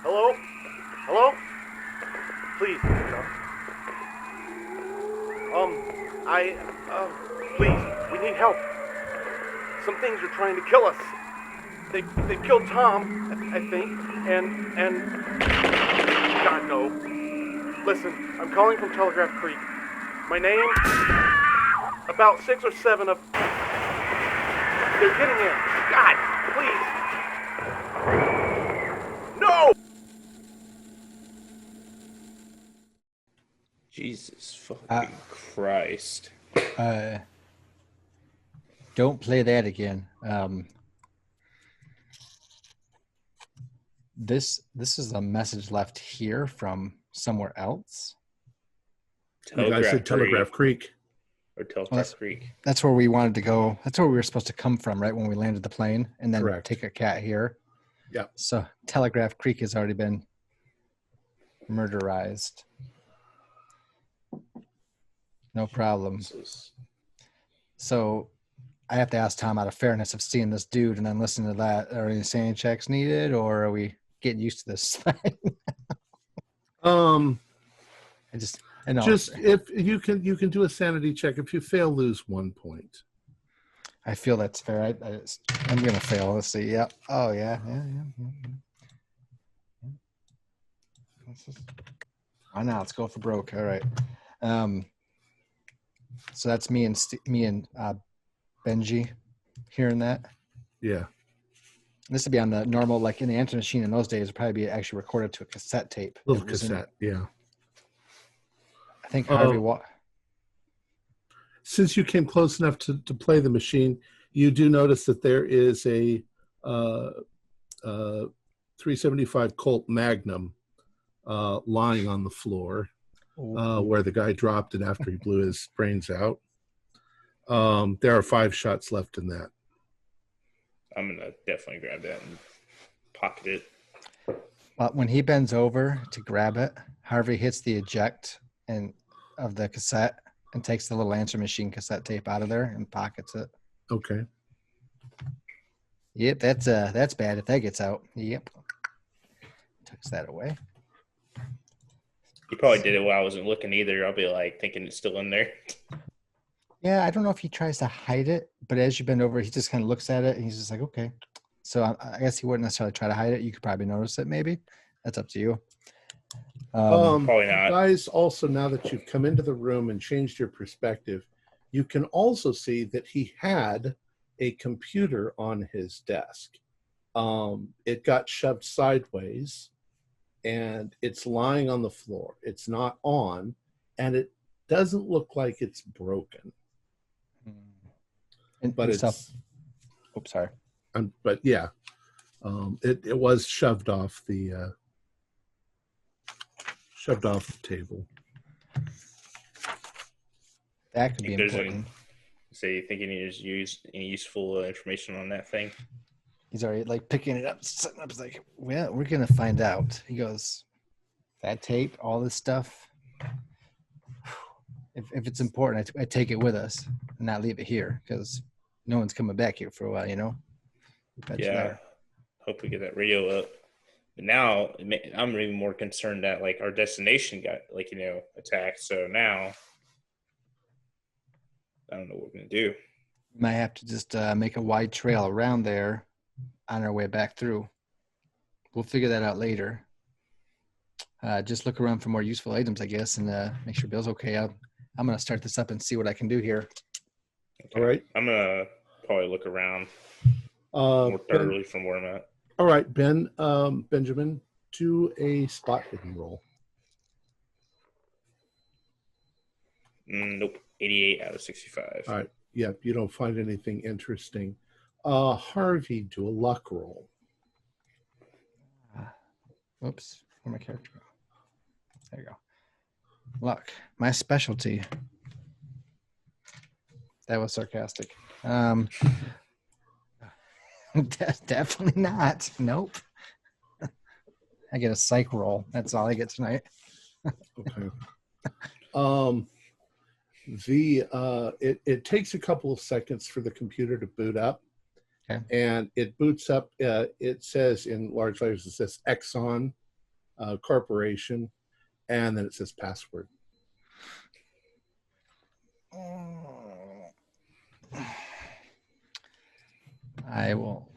Hello? Hello? Please, please, we need help. Some things are trying to kill us. They killed Tom, I think, and God, no. Listen, I'm calling from Telegraph Creek. My name, about 6 or 7 of... They're getting in. God, please. No! Jesus fucking Christ. Don't play that again. This is a message left here from somewhere else. The guy said Telegraph Creek. Or Telegraph Creek. That's where we wanted to go. That's where we were supposed to come from, right, when we landed the plane, and then Correct. take a cat here. Yeah. So Telegraph Creek has already been murderized. No problem. So I have to ask Tom, out of fairness of seeing this dude and then listening to that, are any sanity checks needed, or are we getting used to this? I know. Just if you can do a sanity check. If you fail, lose 1 point. I feel that's fair. I'm gonna fail. Let's see. Yep. Oh yeah. Why not? Let's go for broke. All right. So that's me and Benji hearing that. Yeah. This would be on the normal, like in the answer machine in those days, it'd probably be actually recorded to a cassette tape. Little cassette. Yeah. I think Harvey. Since you came close enough to play the machine, you do notice that there is a 375 Colt Magnum lying on the floor where the guy dropped it after he blew his brains out. There are 5 shots left in that. I'm going to definitely grab that and pocket it. When he bends over to grab it, Harvey hits the eject of the cassette and takes the little answer machine cassette tape out of there and pockets it. Okay. Yep, that's bad if that gets out. Yep. Tucks that away. He probably did it while I wasn't looking either. I'll be like thinking it's still in there. Yeah, I don't know if he tries to hide it, but as you bend over, he just kind of looks at it and he's just like, okay. So I guess he wouldn't necessarily try to hide it. You could probably notice it, maybe. That's up to you. Probably not. Guys, also, now that you've come into the room and changed your perspective, you can also see that he had a computer on his desk. It got shoved sideways, and it's lying on the floor. It's not on, and it doesn't look like it's broken. But it's... Oops, sorry. But yeah, it was shoved off the table. That could be important. So you think any useful information on that thing? He's already like picking it up, setting up. He's like, well, we're gonna find out. He goes, that tape, all this stuff. If it's important, I take it with us and not leave it here because no one's coming back here for a while, you know. Yeah. Hope we get that radio up. But now I'm even more concerned that like our destination got attacked. So now I don't know what we're gonna do. We might have to just make a wide trail around there on our way back through. We'll figure that out later. Just look around for more useful items, I guess, and make sure Bill's okay. I'm gonna start this up and see what I can do here. Okay. All right. I'm gonna probably look around more thoroughly from where I'm at. All right, Benjamin, do a spot hidden roll. Nope. 88 out of 65. All right. Yeah, you don't find anything interesting. Harvey, do a luck roll. Whoops. Where'd my character go? There you go. Luck. My specialty. That was sarcastic. Definitely not. Nope. I get a psych roll. That's all I get tonight. Okay. It takes a couple of seconds for the computer to boot up. Okay. And it boots up. It says in large letters, it says Exxon Corporation, and then it says password. I will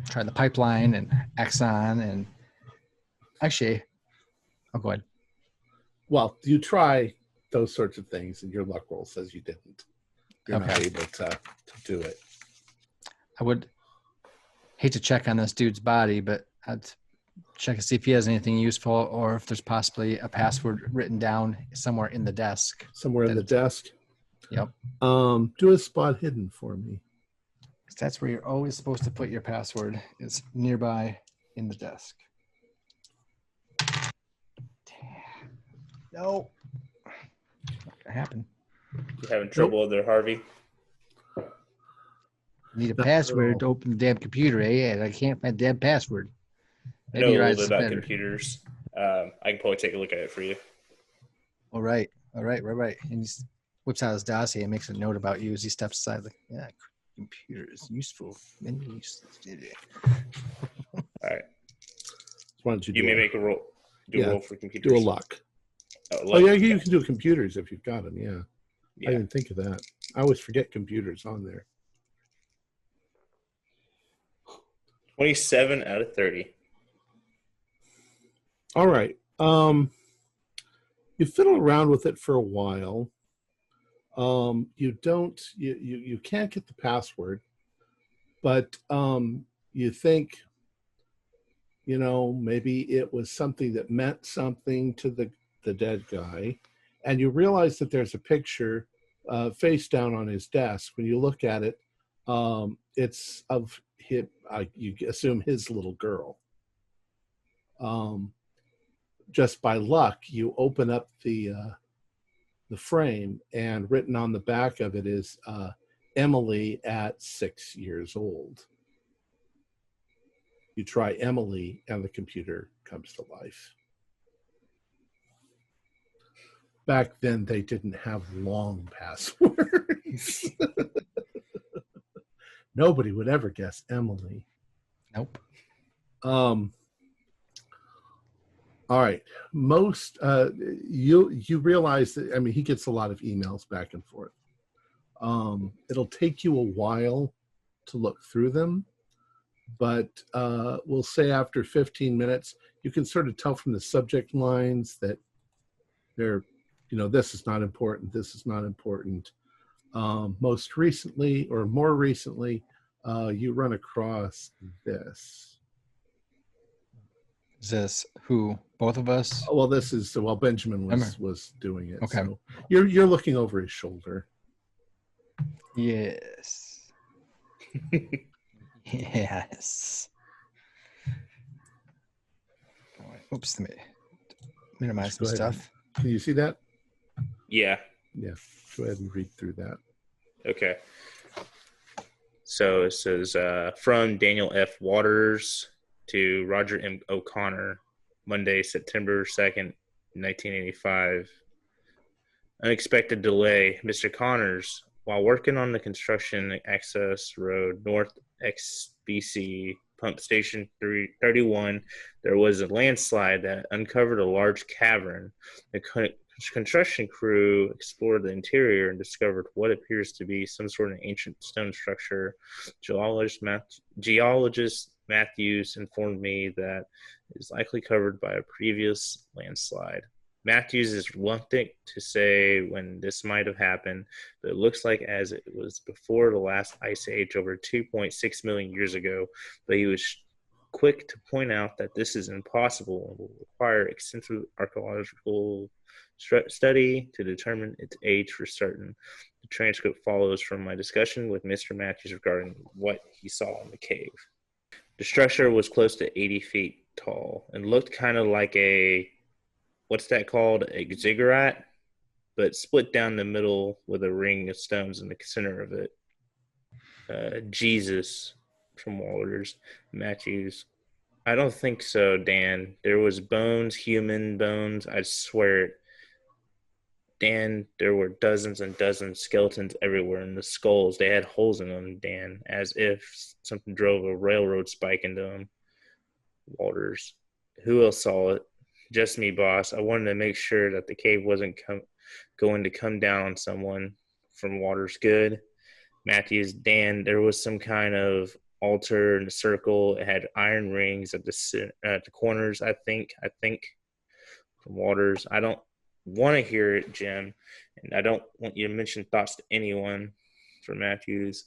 try the pipeline and Exxon, and actually, I'll go ahead. Well, you try those sorts of things, and your luck roll says you didn't. You're not Okay. able to do it. I would hate to check on this dude's body, but I'd check to see if he has anything useful or if there's possibly a password written down somewhere in the desk. Somewhere in the desk. Yep. Do a spot hidden for me. That's where you're always supposed to put your password. It's nearby in the desk. No. Not gonna happen. You having trouble there, Harvey? Need a password to open the damn computer, eh? And I can't find the damn password. I know a little bit about computers. I can probably take a look at it for you. All right. And he whips out his dossier and makes a note about you as he steps aside. Like, yeah, computer is useful. All right. Why don't you may make a roll. Do a roll for computers. Do a luck. Oh, yeah, you can do computers if you've got them. Yeah. I didn't think of that. I always forget computers on there. 27 out of 30. All right. You fiddle around with it for a while. You can't get the password, but you think, maybe it was something that meant something to the dead guy, and you realize that there's a picture face down on his desk. When you look at it, it's of him, you assume his little girl. Just by luck, you open up the frame, and written on the back of it is Emily at 6 years old. You try Emily, and the computer comes to life. Back then, they didn't have long passwords. Nobody would ever guess Emily. Nope. All right. Most you realize that, he gets a lot of emails back and forth. It'll take you a while to look through them, but we'll say after 15 minutes, you can sort of tell from the subject lines that they're, this is not important, this is not important. Most recently, or more recently, you run across this. Is this who? Both of us? Well, this is Benjamin was doing it. Okay. So you're looking over his shoulder. Yes. Yes. Oops, let me minimize some stuff. Can you see that? Yeah. Yeah. Go ahead and read through that. Okay. So it says, from Daniel F. Waters to Roger M. O'Connor, Monday, September 2nd, 1985. Unexpected delay. Mr. Connors, while working on the construction access road north XBC pump station 31, there was a landslide that uncovered a large cavern. The construction crew explored the interior and discovered what appears to be some sort of ancient stone structure. Geologist Matthews informed me that it is likely covered by a previous landslide. Matthews is reluctant to say when this might have happened, but it looks like as it was before the last ice age over 2.6 million years ago, but he was quick to point out that this is impossible and will require extensive archaeological study to determine its age for certain. The transcript follows from my discussion with Mr. Matthews regarding what he saw in the cave. The structure was close to 80 feet tall and looked kind of like a, what's that called? A ziggurat, but split down the middle with a ring of stones in the center of it. Jesus, from Walters. Matthews, I don't think so, Dan. There was bones, human bones. I swear it. Dan, there were dozens and dozens of skeletons everywhere, and the skulls, they had holes in them, Dan, as if something drove a railroad spike into them. Walters, who else saw it? Just me, boss. I wanted to make sure that the cave wasn't going to come down on someone. From Walters, good. Matthews, Dan, there was some kind of altar in a circle. It had iron rings at the corners. I think from Waters. I don't want to hear it, Jim, and I don't want you to mention thoughts to anyone. For Matthews,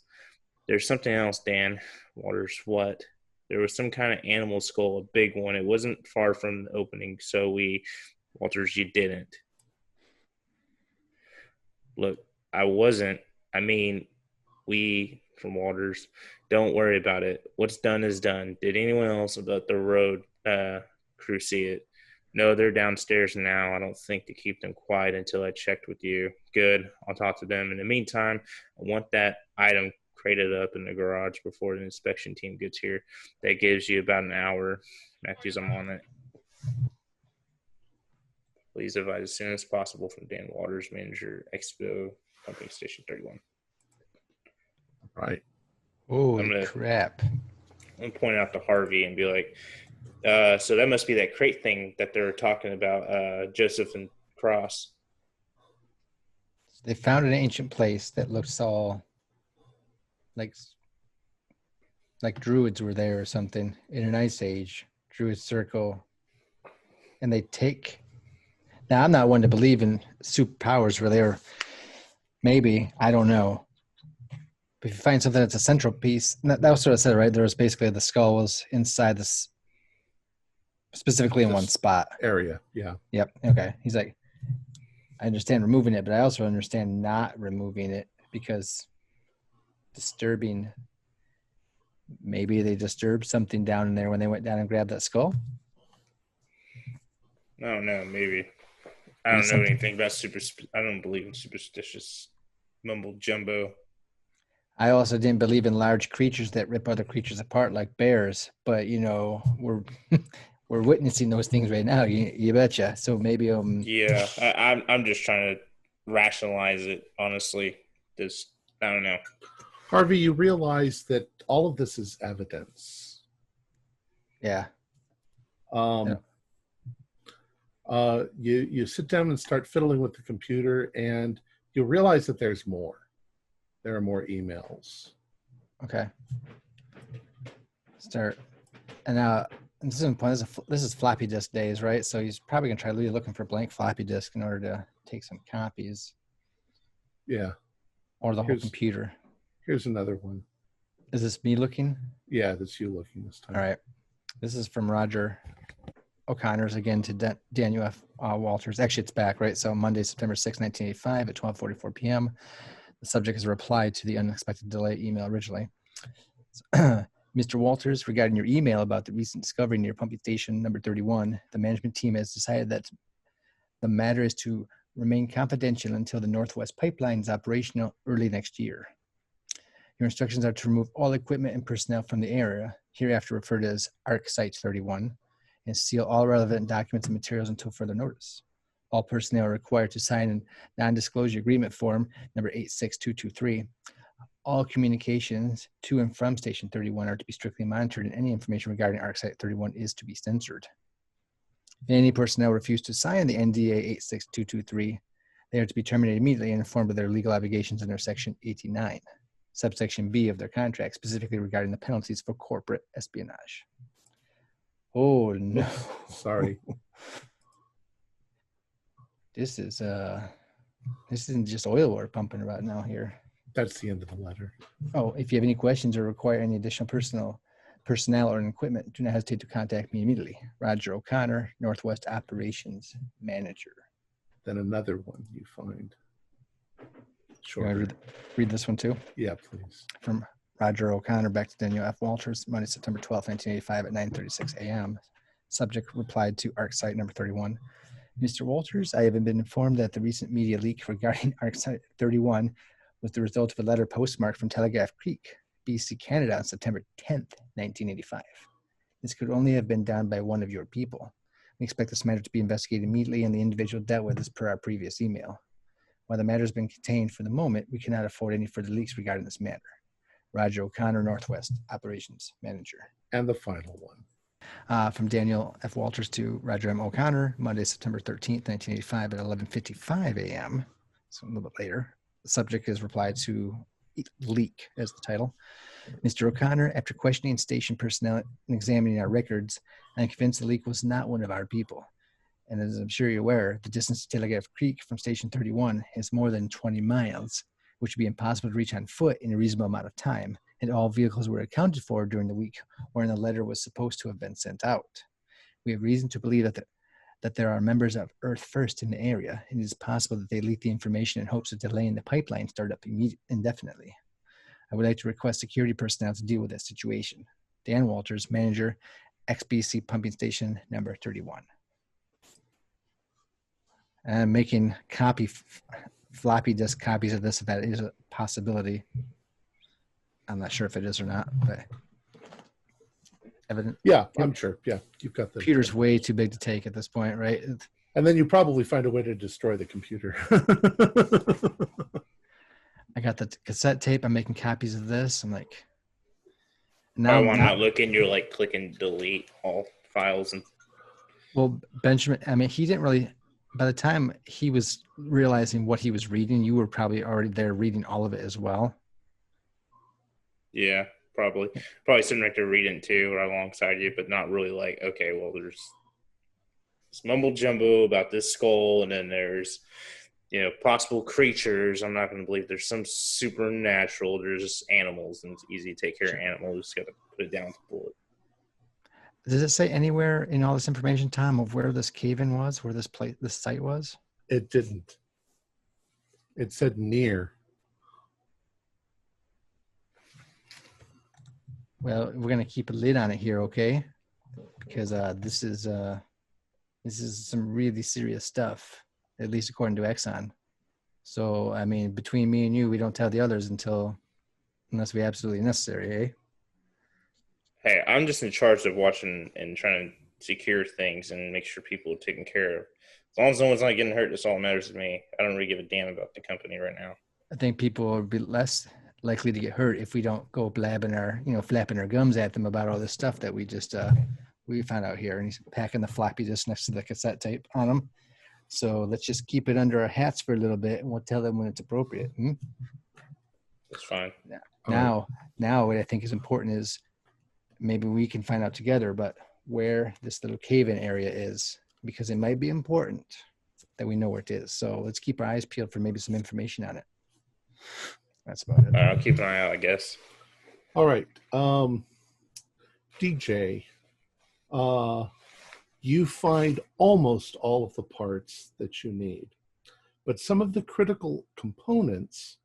there's something else, Dan. Waters, what? There was some kind of animal skull, a big one. It wasn't far from the opening, so Walters, you didn't. Look, I wasn't. I mean, from Waters, don't worry about it. What's done is done. Did anyone else about the road crew see it? No, they're downstairs now. I don't think to keep them quiet until I checked with you. Good. I'll talk to them. In the meantime, I want that item crated up in the garage before the inspection team gets here. That gives you about an hour. Matthews, I'm on it. Please advise as soon as possible from Dan Waters, manager, Expo, Pumping Station 31. Right. Holy crap. I'm going to point out to Harvey and be like, so that must be that crate thing that they're talking about, Joseph and Cross. They found an ancient place that looks all like druids were there or something in an ice age, druid circle. And they take... Now, I'm not one to believe in superpowers where they're... Maybe, I don't know. But if you find something that's a central piece... That was sort of said, right? There was basically the skull was inside this... Specifically in one spot. Area, yeah. Yep, okay. He's like, I understand removing it, but I also understand not removing it because disturbing... Maybe they disturbed something down in there when they went down and grabbed that skull? I don't know, maybe. I don't know anything about I don't believe in superstitious mumble jumbo. I also didn't believe in large creatures that rip other creatures apart like bears, but we're we're witnessing those things right now. You betcha. So maybe yeah, I'm just trying to rationalize it honestly. I don't know. Harvey, you realize that all of this is evidence. Yeah. You sit down and start fiddling with the computer, and you realize that there's more. There are more emails. Okay. Start. And this is important. This is floppy disk days, right? So he's probably gonna try looking for a blank floppy disk in order to take some copies. Yeah. Or the whole computer. Here's another one. Is this me looking? Yeah, that's you looking this time. All right. This is from Roger O'Connor's again to Daniel F. Walters. Actually, it's back, right? So Monday, September 6, 1985 at 12:44 p.m. The subject has replied to the unexpected delay email originally. Mr. Walters, regarding your email about the recent discovery near pumping station number 31, the management team has decided that the matter is to remain confidential until the Northwest Pipeline is operational early next year. Your instructions are to remove all equipment and personnel from the area, hereafter referred to as ARC Site 31, and seal all relevant documents and materials until further notice. All personnel are required to sign a non-disclosure agreement form number 86223. All communications to and from Station 31 are to be strictly monitored, and any information regarding ARC Site 31 is to be censored. If any personnel refuse to sign the NDA 86223, they are to be terminated immediately and informed of their legal obligations under Section 89, subsection B of their contract, specifically regarding the penalties for corporate espionage. Oh, no. Sorry. This isn't just oil we're pumping about now here. That's the end of the letter. Oh, if you have any questions or require any additional personnel or equipment, do not hesitate to contact me immediately. Roger O'Connor, Northwest Operations Manager. Then another one you find. Sure. You want to read this one too? Yeah, please. From Roger O'Connor back to Daniel F. Walters, Monday, September 12, 1985 at 9:36 a.m. Subject replied to ARC Site number 31. Mr. Walters, I have been informed that the recent media leak regarding ARC Site 31 was the result of a letter postmarked from Telegraph Creek, BC, Canada on September 10th, 1985. This could only have been done by one of your people. We expect this matter to be investigated immediately and the individual dealt with as per our previous email. While the matter has been contained for the moment, we cannot afford any further leaks regarding this matter. Roger O'Connor, Northwest Operations Manager. And the final one. From Daniel F. Walters to Roger M. O'Connor, Monday, September 13th, 1985 at 11:55 a.m. So a little bit later. The subject has replied to leak as the title. Mr. O'Connor, after questioning station personnel and examining our records, I'm convinced the leak was not one of our people. And as I'm sure you're aware, the distance to Telegraph Creek from Station 31 is more than 20 miles, which would be impossible to reach on foot in a reasonable amount of time, and all vehicles were accounted for during the week when the letter was supposed to have been sent out. We have reason to believe that there are members of Earth First in the area, and it is possible that they leaked the information in hopes of delaying the pipeline startup indefinitely. I would like to request security personnel to deal with this situation. Dan Walters, Manager, XBC Pumping Station number 31. I'm making floppy disk copies of this if that is a possibility. I'm not sure if it is or not, but evident. Yeah, I'm sure. Yeah, you've got the computer's way too big to take at this point, right? And then you probably find a way to destroy the computer. I got the cassette tape. I'm making copies of this. I'm like, now I'm not looking. You're like clicking delete all files and. Well, Benjamin, I mean, he didn't really. By the time he was realizing what he was reading, you were probably already there reading all of it as well. Yeah, probably sitting right there reading it too, or alongside you, but not really like, okay, well, there's this mumble jumbo about this skull, and then there's, possible creatures. I'm not going to believe there's some supernatural. There's just animals, and it's easy to take care of animals. You just got to put it down with a bullet. Does it say anywhere in all this information, Tom, of where this cave-in was, where this site was? It didn't. It said near. Well, we're gonna keep a lid on it here, okay? Because this is some really serious stuff, at least according to Exxon. So, I mean, between me and you, we don't tell the others unless we absolutely necessary, eh? Hey, I'm just in charge of watching and trying to secure things and make sure people are taken care of. As long as no one's not getting hurt, that's all that matters to me. I don't really give a damn about the company right now. I think people will be less likely to get hurt if we don't go flapping our gums at them about all this stuff that we just we found out here. And he's packing the floppy disk next to the cassette tape on them. So let's just keep it under our hats for a little bit, and we'll tell them when it's appropriate. That's fine. Now, what I think is important is maybe we can find out together, but where this little cave-in area is, because it might be important that we know where it is. So let's keep our eyes peeled for maybe some information on it. That's about it. I'll keep an eye out, I guess. All right. DJ, you find almost all of the parts that you need, but some of the critical components,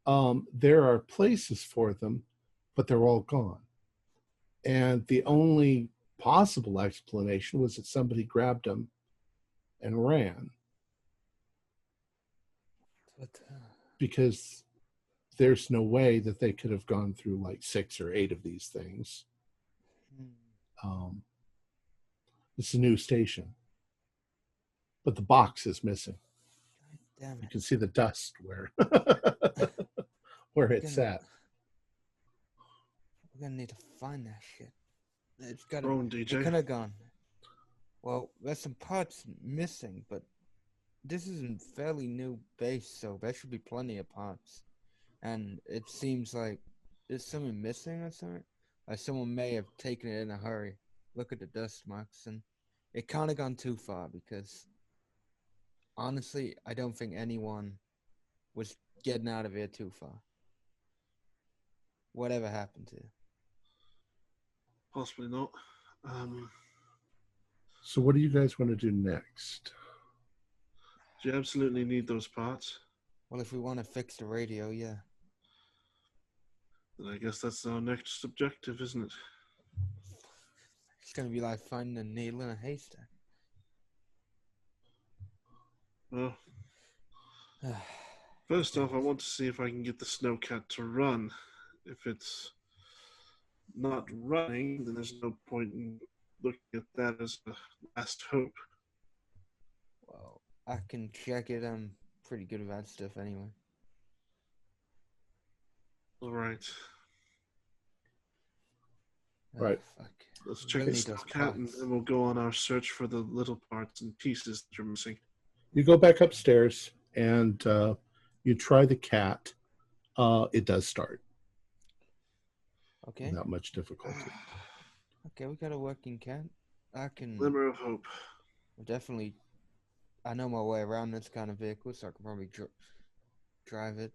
there are places for them, but they're all gone. And the only possible explanation was that somebody grabbed them and ran. Because there's no way that they could have gone through like 6 or 8 of these things. It's a new station. But the box is missing. Damn You it. can see the dust where it's at. We're gonna need to find that shit. It's gotta. Wrong, It DJ. could have gone. Well, there's some parts missing, but this is a fairly new base, so there should be plenty of parts. And it seems like there's something missing or something. Like someone may have taken it in a hurry. Look at the dust marks, and it kind of gone too far because honestly, I don't think anyone was getting out of here too far. Whatever happened to it? Possibly not. So what do you guys want to do next? Do you absolutely need those parts? Well, if we want to fix the radio, yeah. Then I guess that's our next objective, isn't it? It's gonna be like finding a needle in a haystack. Well, first off, I want to see if I can get the snowcat to run. If it's not running, then there's no point in looking at that as a last hope. Well, I can check it. I'm pretty good at that stuff anyway. All right. Right. Fuck. Let's We check really the need those snowcat and parts. then we'll go on our search for the little parts and pieces that you're missing. You go back upstairs and you try the cat. It does start Okay. without much difficulty. Okay, we got a working cat. I can Glimmer of hope. definitely. I know my way around this kind of vehicle, so I can probably drive it.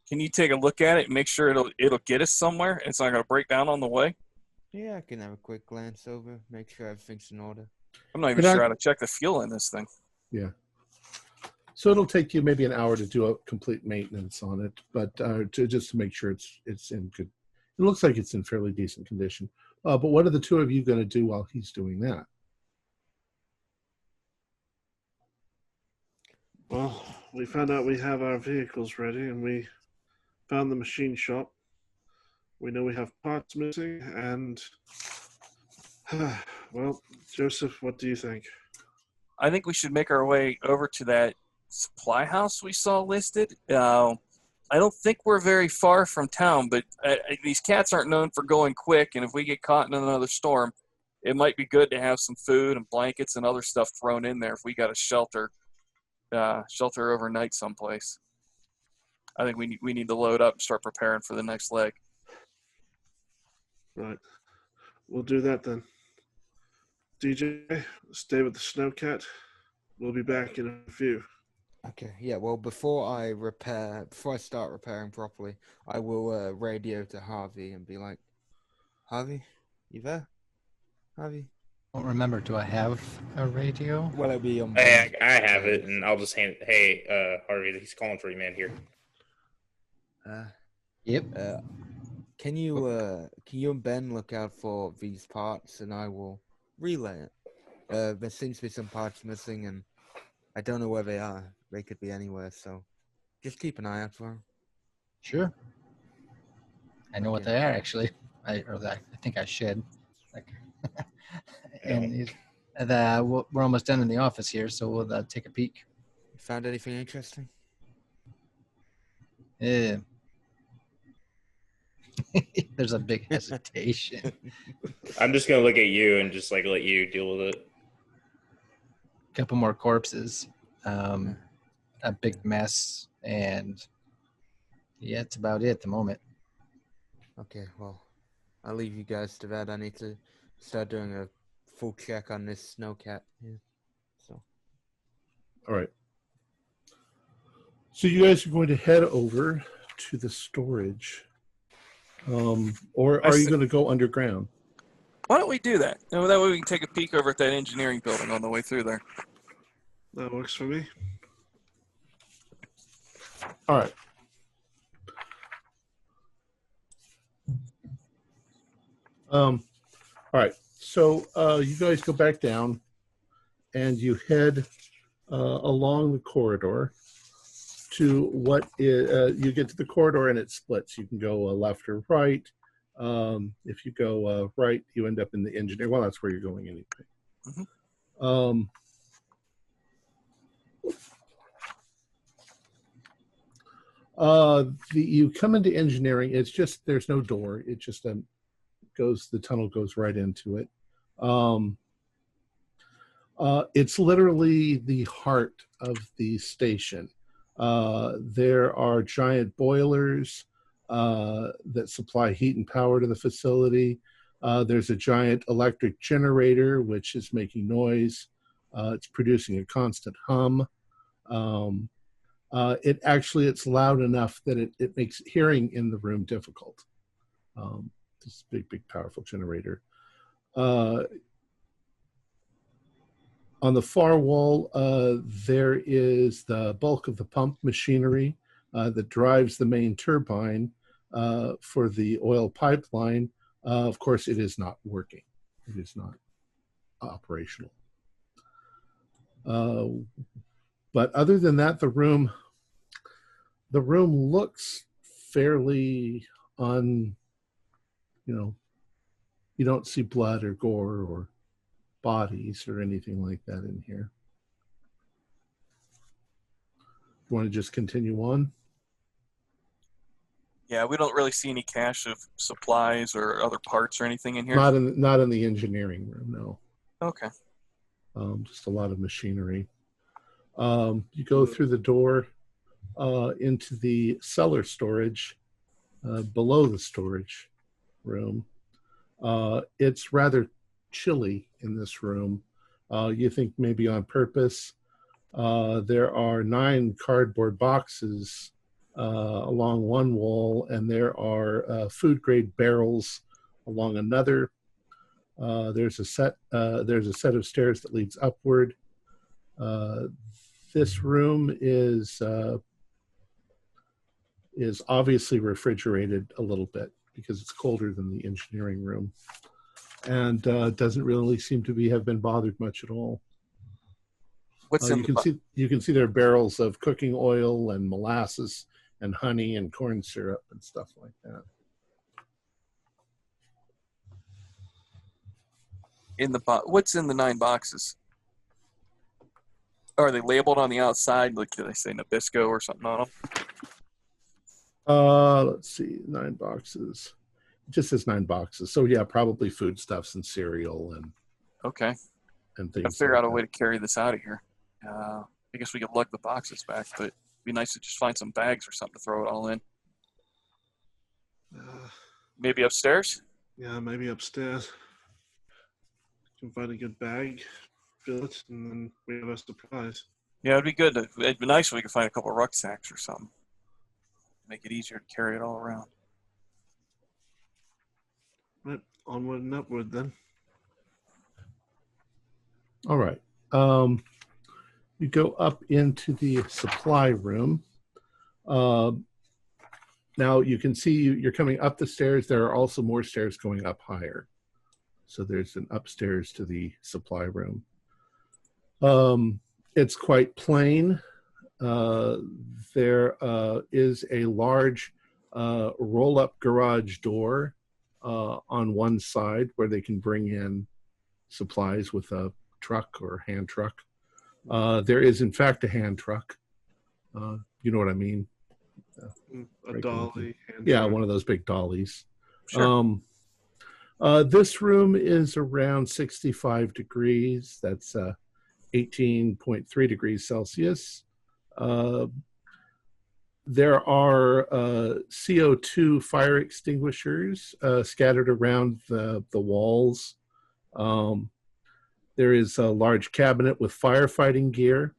Can you take a look at it and make sure it'll get us somewhere? It's not going to break down on the way? Yeah, I can have a quick glance over, make sure everything's in order. I'm not even But sure how to check the fuel in this thing. Yeah. So it'll take you maybe an hour to do a complete maintenance on it, but to make sure it's in good. It looks like it's in fairly decent condition. But what are the two of you going to do while he's doing that? Well, we found out we have our vehicles ready, and we found the machine shop. We know we have parts missing, and well, Joseph, what do you think? I think we should make our way over to that supply house we saw listed. I don't think we're very far from town, but these cats aren't known for going quick, and if we get caught in another storm, it might be good to have some food and blankets and other stuff thrown in there if we got a shelter overnight someplace. I think we need to load up and start preparing for the next leg. Right. We'll do that then. DJ, stay with the snowcat. We'll be back in a few. Okay, yeah, well, before I start repairing properly, I will radio to Harvey and be like, Harvey, you there? Harvey? I don't remember. Do I have a radio? Will it be on? I have it, and I'll just hand it. Hey, Harvey, he's calling for you, man. Here. Yep. Can you and Ben look out for these parts, and I will relay it. There seems to be some parts missing, and I don't know where they are. They could be anywhere, so just keep an eye out for them. Sure. I know what Okay. they are, actually. I think I should. And we're almost done in the office here, so we'll take a peek. You found anything interesting? Yeah. There's a big hesitation. I'm just gonna look at you and just let you deal with it. A couple more corpses, a big mess, and yeah, that's about it at the moment. Okay, well, I'll leave you guys to that. I need to start doing a full check on this snowcat. Yeah. So. All right. So you guys are going to head over to the storage, or are you going to go underground? Why don't we do that? That way we can take a peek over at that engineering building on the way through there. That works for me. All right. All right. So you guys go back down, and you head along the corridor to what is, you get to the corridor and it splits. You can go left or right. If you go right, you end up in the engineer. Well, that's where you're going anyway. Mm-hmm. You come into engineering. It's just there's no door. It just the tunnel goes right into it. It's literally the heart of the station. There are giant boilers that supply heat and power to the facility. There's a giant electric generator which is making noise. It's producing a constant hum. It's loud enough that it makes hearing in the room difficult. This big, powerful generator. On the far wall, there is the bulk of the pump machinery that drives the main turbine for the oil pipeline. Of course, it is not working. It is not operational. But other than that, the room looks fairly you don't see blood or gore or bodies or anything like that in here. You want to just continue on? Yeah, we don't really see any cache of supplies or other parts or anything in here. Not in the engineering room, no. Okay. Just a lot of machinery. You go through the door. into the cellar storage below the storage room. It's rather chilly in this room. You think maybe on purpose. There are 9 cardboard boxes along one wall, and there are food-grade barrels along another. There's a set of stairs that leads upward. This room is obviously refrigerated a little bit because it's colder than the engineering room, and doesn't really seem to have been bothered much at all. What's in you can see there are barrels of cooking oil and molasses and honey and corn syrup and stuff like that. What's in the 9 boxes? Are they labeled on the outside? Like, do they say Nabisco or something on them? Let's see, 9 boxes. It just says 9 boxes. So yeah, probably foodstuffs and cereal and okay, and things. I'll figure like out a that. way to carry this out of here. I guess we could lug the boxes back, but it'd be nice to just find some bags or something to throw it all in. Maybe upstairs? Yeah, maybe upstairs. Can find a good bag, fill it, and then we have a surprise. Yeah, it'd be good. It'd be nice if we could find a couple of rucksacks or something. Make it easier to carry it all around. Right, onward and upward then. All right. You go up into the supply room. Now you can see you're coming up the stairs. There are also more stairs going up higher. So there's an upstairs to the supply room. It's quite plain. There is a large roll-up garage door on one side where they can bring in supplies with a truck or hand truck. There is, in fact, a hand truck. You know what I mean? A dolly. Yeah, one of those big dollies. Sure. This room is around 65 degrees. That's 18.3 degrees Celsius. There are CO2 fire extinguishers scattered around the walls. There is a large cabinet with firefighting gear.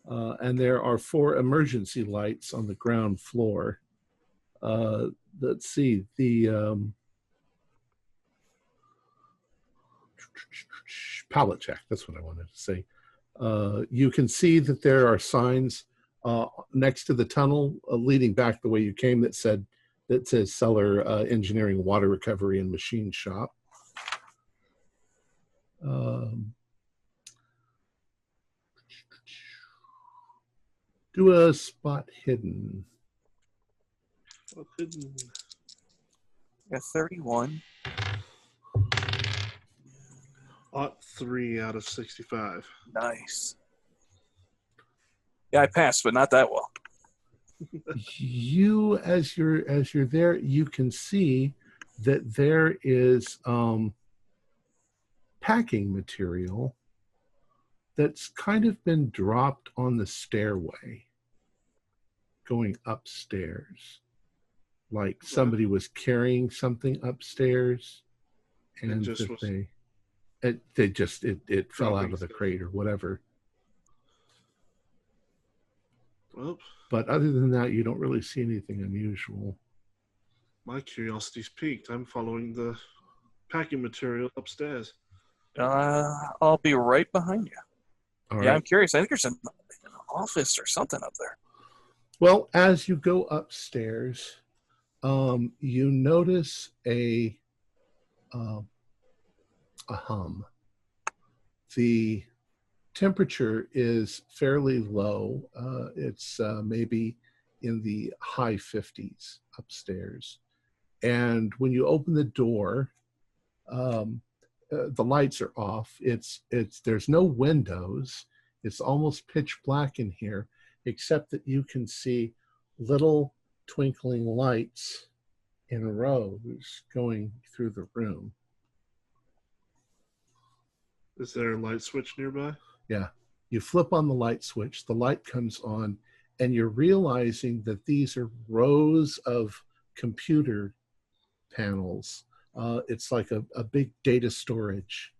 And there are 4 emergency lights on the ground floor. Let's see, the pallet jack, that's what I wanted to say. You can see that there are signs next to the tunnel leading back the way you came that says Cellar Engineering Water Recovery and Machine Shop. Do a spot hidden. Yeah, 31. 3 out of 65. Nice. Yeah, I passed, but not that well. You, as you're there, you can see that there is packing material that's kind of been dropped on the stairway going upstairs. Like somebody was carrying something upstairs and it fell out of the crate or whatever. Well, but other than that, you don't really see anything unusual. My curiosity's piqued. I'm following the packing material upstairs. I'll be right behind you. All yeah, right. I'm curious. I think there's an office or something up there. Well, as you go upstairs, you notice a hum. The temperature is fairly low. It's maybe in the high 50s upstairs. And when you open the door, the lights are off. There's no windows. It's almost pitch black in here, except that you can see little twinkling lights in rows going through the room. Is there a light switch nearby? Yeah. You flip on the light switch, the light comes on, and you're realizing that these are rows of computer panels. It's like a big data storage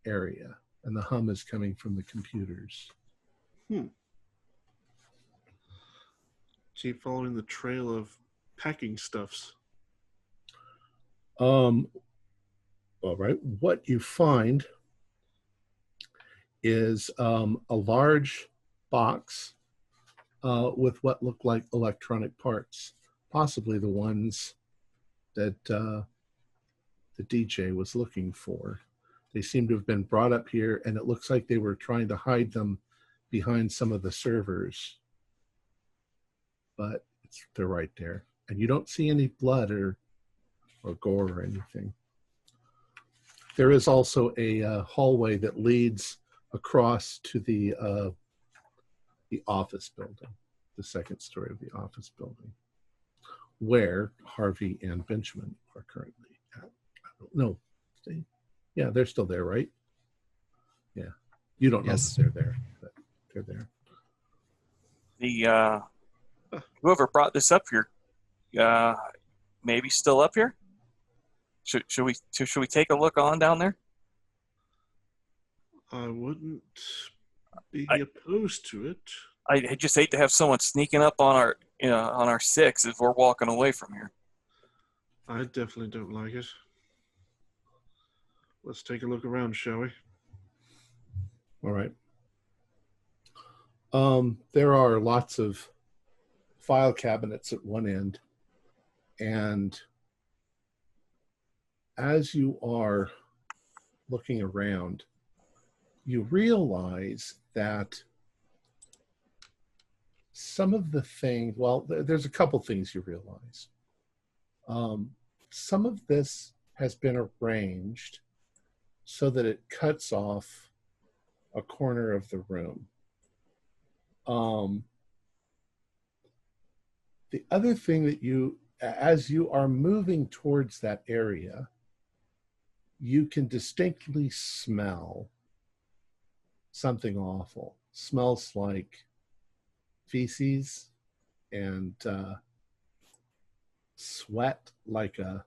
area, and the hum is coming from the computers. Keep following the trail of packing stuffs. All right. What you find is a large box with what look like electronic parts, possibly the ones that the DJ was looking for. They seem to have been brought up here, and it looks like they were trying to hide them behind some of the servers. But they're right there. And you don't see any blood or gore or anything. There is also a hallway that leads across to the office building, the second story of the office building, where Harvey and Benjamin are currently at. I don't know. Yeah, they're still there, right? Yeah. You don't know that they're there, but they're there. The whoever brought this up here, maybe still up here. Should we take a look on down there? I wouldn't be opposed to it. I just hate to have someone sneaking up on our six if we're walking away from here. I definitely don't like it. Let's take a look around, shall we? All right. There are lots of file cabinets at one end, and as you are looking around, you realize that some of the things, well, there's a couple things you realize. Some of this has been arranged so that it cuts off a corner of the room. The other thing that as you are moving towards that area, you can distinctly smell something awful. Smells like feces and sweat, like a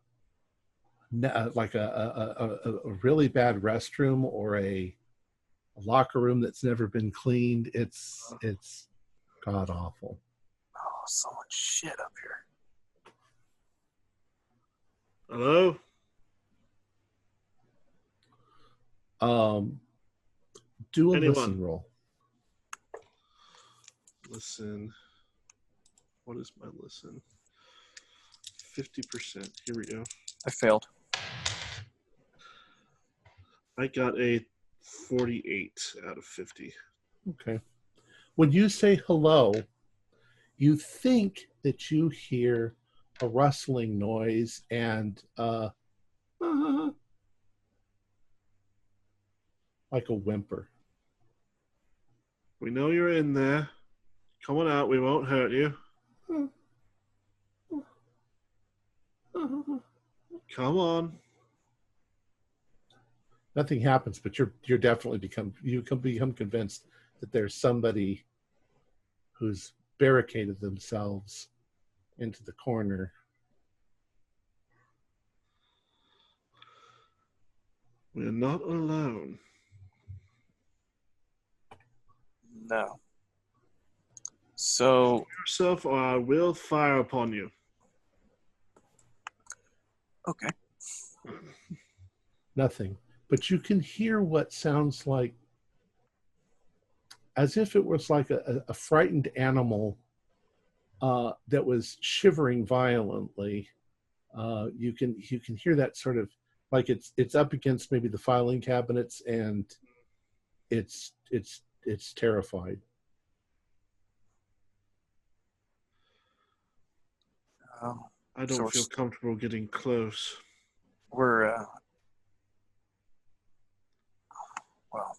really bad restroom or a locker room that's never been cleaned. It's god awful. Oh, so much shit up here. Hello? Do a Anyone? listen roll. Listen. What is my listen? 50%. Here we go. I failed. I got a 48 out of 50. Okay. When you say hello, you think that you hear a rustling noise and like a whimper. We know you're in there. Come on out. We won't hurt you. Come on. Nothing happens, but you're definitely become convinced that there's somebody who's barricaded themselves into the corner. We're not alone. No. So Yourself, or I will fire upon you. okay. Nothing. But you can hear what sounds like, as if it was like a frightened animal that was shivering violently. You can hear that sort of like it's up against maybe the filing cabinets, and it's terrified. I don't feel comfortable getting close. We're well.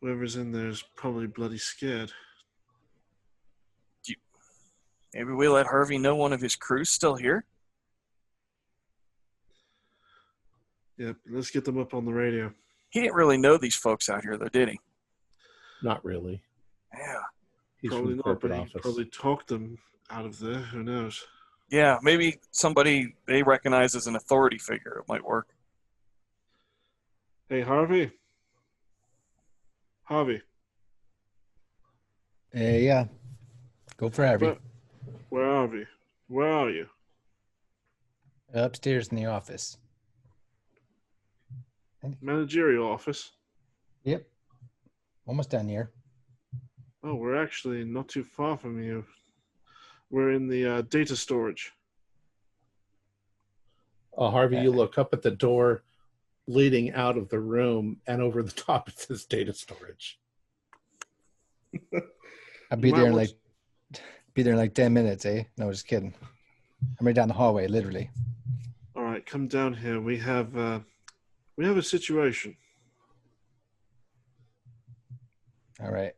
Whoever's in there is probably bloody scared. Maybe we let Harvey know one of his crew's still here. Yep, let's get them up on the radio. He didn't really know these folks out here, though, did he? Not really. Yeah. He's from Probably the not, corporate but he office. probably talked them out of there. Who knows? Yeah, maybe somebody they recognize as an authority figure. It might work. Hey, Harvey. Harvey, Yeah. Go for Harvey. where are we? Where are you? Upstairs in the office. Managerial office. Yep. Almost done here. Oh, we're actually not too far from you. We're in the data storage. Harvey, you look up at the door leading out of the room, and over the top it says data storage. I'll be there in like 10 minutes, eh? No, just kidding. I'm right down the hallway, literally. All right, come down here. We have a situation. All right.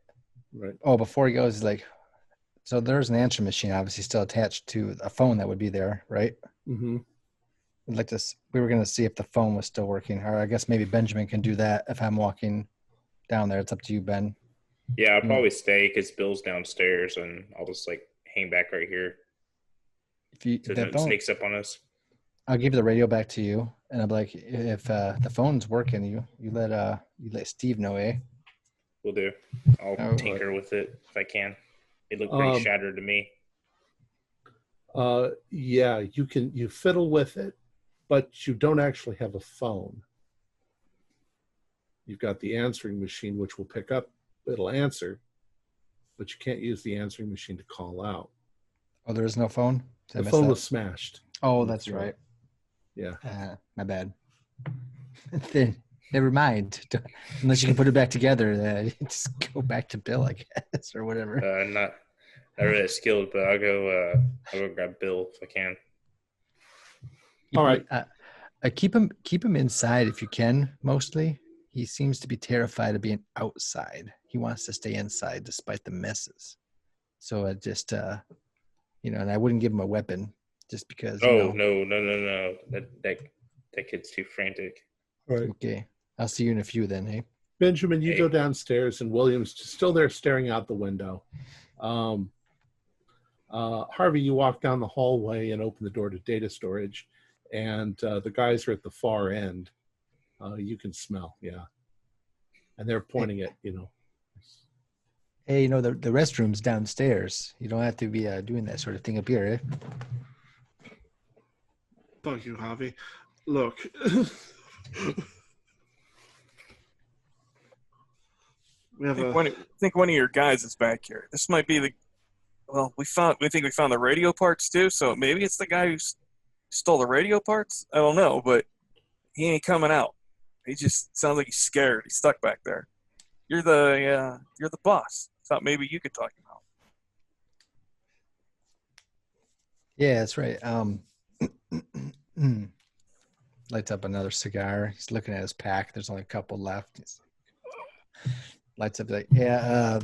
Right. Oh, before he goes, like, so there's an answering machine obviously still attached to a phone that would be there, right? Mm-hmm. We'd like to. We were going to see if the phone was still working, or I guess maybe Benjamin can do that if I'm walking down there. It's up to you, Ben. Yeah, I'll probably stay because Bill's downstairs, and I'll just like hang back right here If you so the nothing phone, sneaks up on us. I'll give the radio back to you, and I'll be like, if the phone's working, you let Steve know, eh? Will do. I'll Oh, tinker with it if I can. It looked pretty shattered to me. Yeah, you fiddle with it, but you don't actually have a phone. You've got the answering machine, which will pick up, it'll answer, but you can't use the answering machine to call out. Oh, there is no phone? Did I The miss phone that? was smashed. Oh, that's right. Yeah. My bad. Then never mind. Unless you can put it back together, just go back to Bill, I guess, or whatever. Not really that skilled, but I'll go grab Bill if I can. All right. Keep him inside if you can. Mostly, he seems to be terrified of being outside. He wants to stay inside despite the messes. So I just, and I wouldn't give him a weapon just because. Oh no! That kid's too frantic. All right. Okay, I'll see you in a few then. Hey, Benjamin, you go downstairs, and William's still there staring out the window. Harvey, you walk down the hallway and open the door to data storage, and the guys are at the far end. You can smell, yeah, and they're pointing at Hey, the restroom's downstairs. You don't have to be doing that sort of thing up here, eh? Thank you, Harvey. Look. I think one of your guys is back here. This might be we think we found the radio parts too, so maybe it's the guy who stole the radio parts? I don't know, but he ain't coming out. He just sounds like he's scared. He's stuck back there. You're the boss. Thought maybe you could talk him out. Yeah, that's right. Lights up another cigar. He's looking at his pack. There's only a couple left. Lights up like, yeah,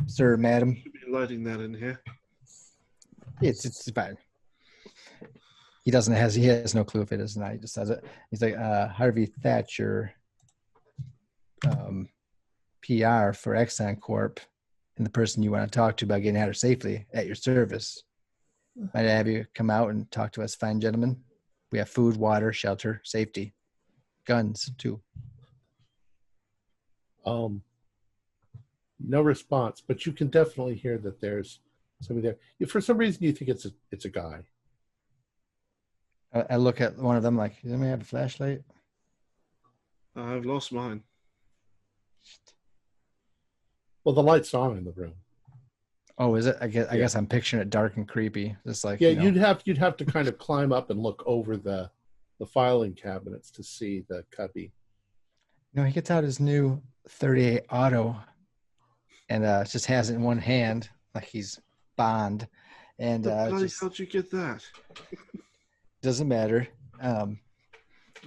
sir, madam. Should be lighting that in here. It's fine. He has no clue if it is or not. He just says it. He's like, Harvey Thatcher, PR for Exxon Corp, and the person you want to talk to about getting out of safely at your service. Might I have you come out and talk to us, fine gentlemen? We have food, water, shelter, safety, guns too. No response, but you can definitely hear that there's somebody there. For some reason, you think it's a guy. I look at one of them like, does anybody have a flashlight? I've lost mine. Well, the light's on in the room. Oh, is it? I guess I'm picturing it dark and creepy, just like you'd have to kind of climb up and look over the filing cabinets to see the cubby. He gets out his new 38 auto, and just has it in one hand like he's Bond, and How'd you get that? Doesn't matter.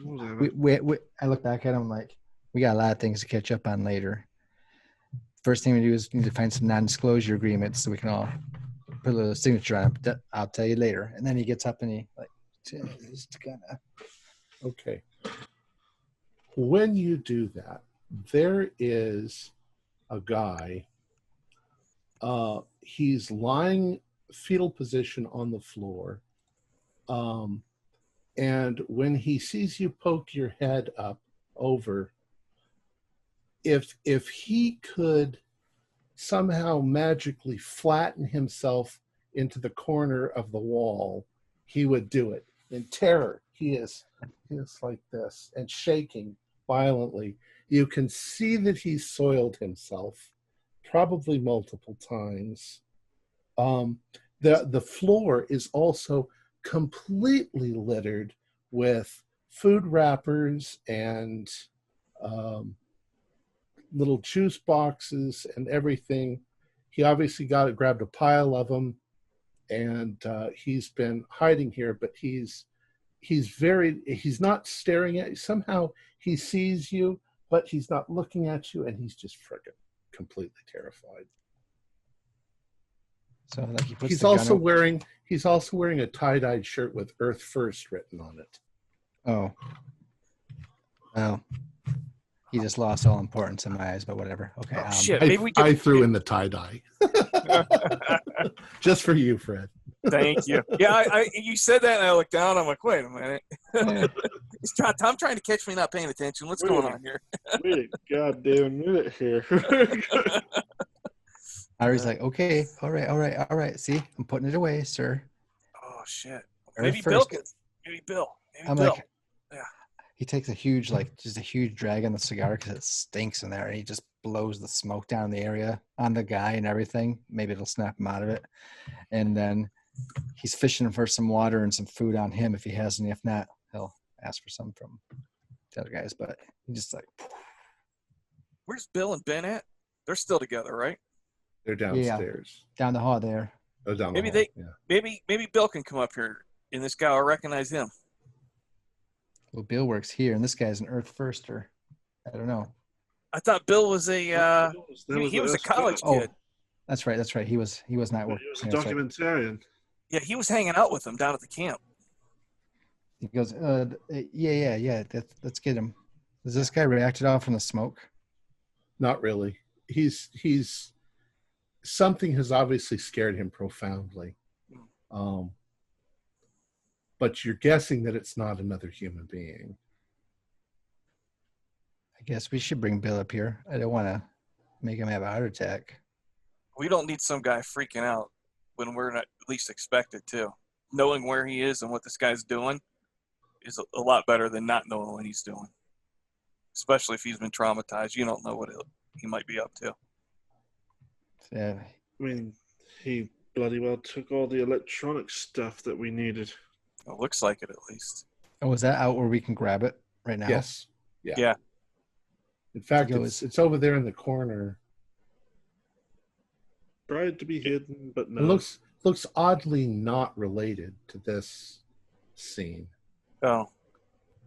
Whatever. I look back at him like, we got a lot of things to catch up on later. First thing we do is we need to find some non-disclosure agreements so we can all put a little signature on it. I'll tell you later. And then he gets up and he just kind of. Okay. When you do that, there is a guy He's lying fetal position on the floor. And when he sees you poke your head up over, if he could somehow magically flatten himself into the corner of the wall, he would do it. In terror, he is like this and shaking violently. You can see that he's soiled himself, probably multiple times. The floor is also completely littered with food wrappers and little juice boxes and everything. He obviously grabbed a pile of them, and he's been hiding here, but he's not staring at you. Somehow he sees you, but he's not looking at you, and he's just freaking completely terrified. So like he puts He's the gun also up- wearing a tie-dyed shirt with Earth First written on it. Oh. Well, he just lost all importance in my eyes, but whatever. Okay. Shit. Maybe we can. I threw in the tie-dye. Just for you, Fred. Thank you. Yeah, you said that, and I looked down. I'm like, wait a minute. Tom trying to catch me not paying attention. What's going on here? Wait a goddamn minute here. Ari's like, okay, all right. See, I'm putting it away, sir. Oh shit. Earth Maybe first. Bill. I'm Bill. like, he takes a huge drag on the cigar because it stinks in there, and he just blows the smoke down the area on the guy and everything. Maybe it'll snap him out of it. And then he's fishing for some water and some food on him if he has any. If not, he'll ask for some from the other guys. But he just like, Where's Bill and Ben at? They're still together, right? They're downstairs. down the hall there. Oh, down Maybe the hall. Maybe Bill can come up here, and this guy will recognize him. Well, Bill works here, and this guy's an Earth Firster. I don't know. I thought Bill was he was a college kid. That's right. He was not He working. was a documentarian. Yeah, he was hanging out with them down at the camp. He goes, yeah. Let's get him. Has this guy reacted off from the smoke? Not really. He's something has obviously scared him profoundly. But you're guessing that it's not another human being. I guess we should bring Bill up here. I don't want to make him have a heart attack. We don't need some guy freaking out when we're not at least expected to. Knowing where he is and what this guy's doing is a lot better than not knowing what he's doing. Especially if he's been traumatized. You don't know what he might be up to. Yeah. I mean, he bloody well took all the electronic stuff that we needed. It looks like it, at least. Oh, is that out where we can grab it right now? Yes. Yeah. In fact, it's over there in the corner. Tried to be hidden, but no. It looks oddly not related to this scene. Oh.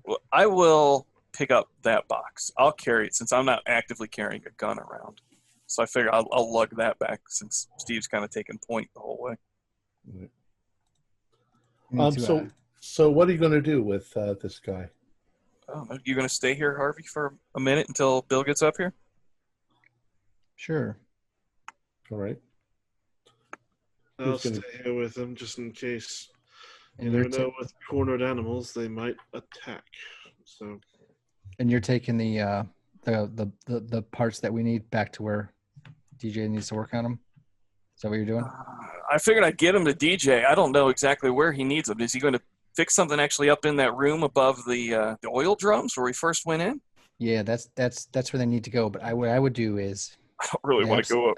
Well, I will pick up that box. I'll carry it since I'm not actively carrying a gun around. So I figure I'll lug that back since Steve's kind of taking point the whole way. So what are you going to do with this guy? You going to stay here, Harvey, for a minute until Bill gets up here? Sure. All right. I'll stay here with him just in case. And You never know, with cornered animals, they might attack. So. And you're taking the parts that we need back to where DJ needs to work on them? Is that what you're doing? I figured I'd get him to DJ. I don't know exactly where he needs them. Is he going to fix something actually up in that room above the oil drums where we first went in? Yeah, that's where they need to go. But what I would do is I don't really want to go up.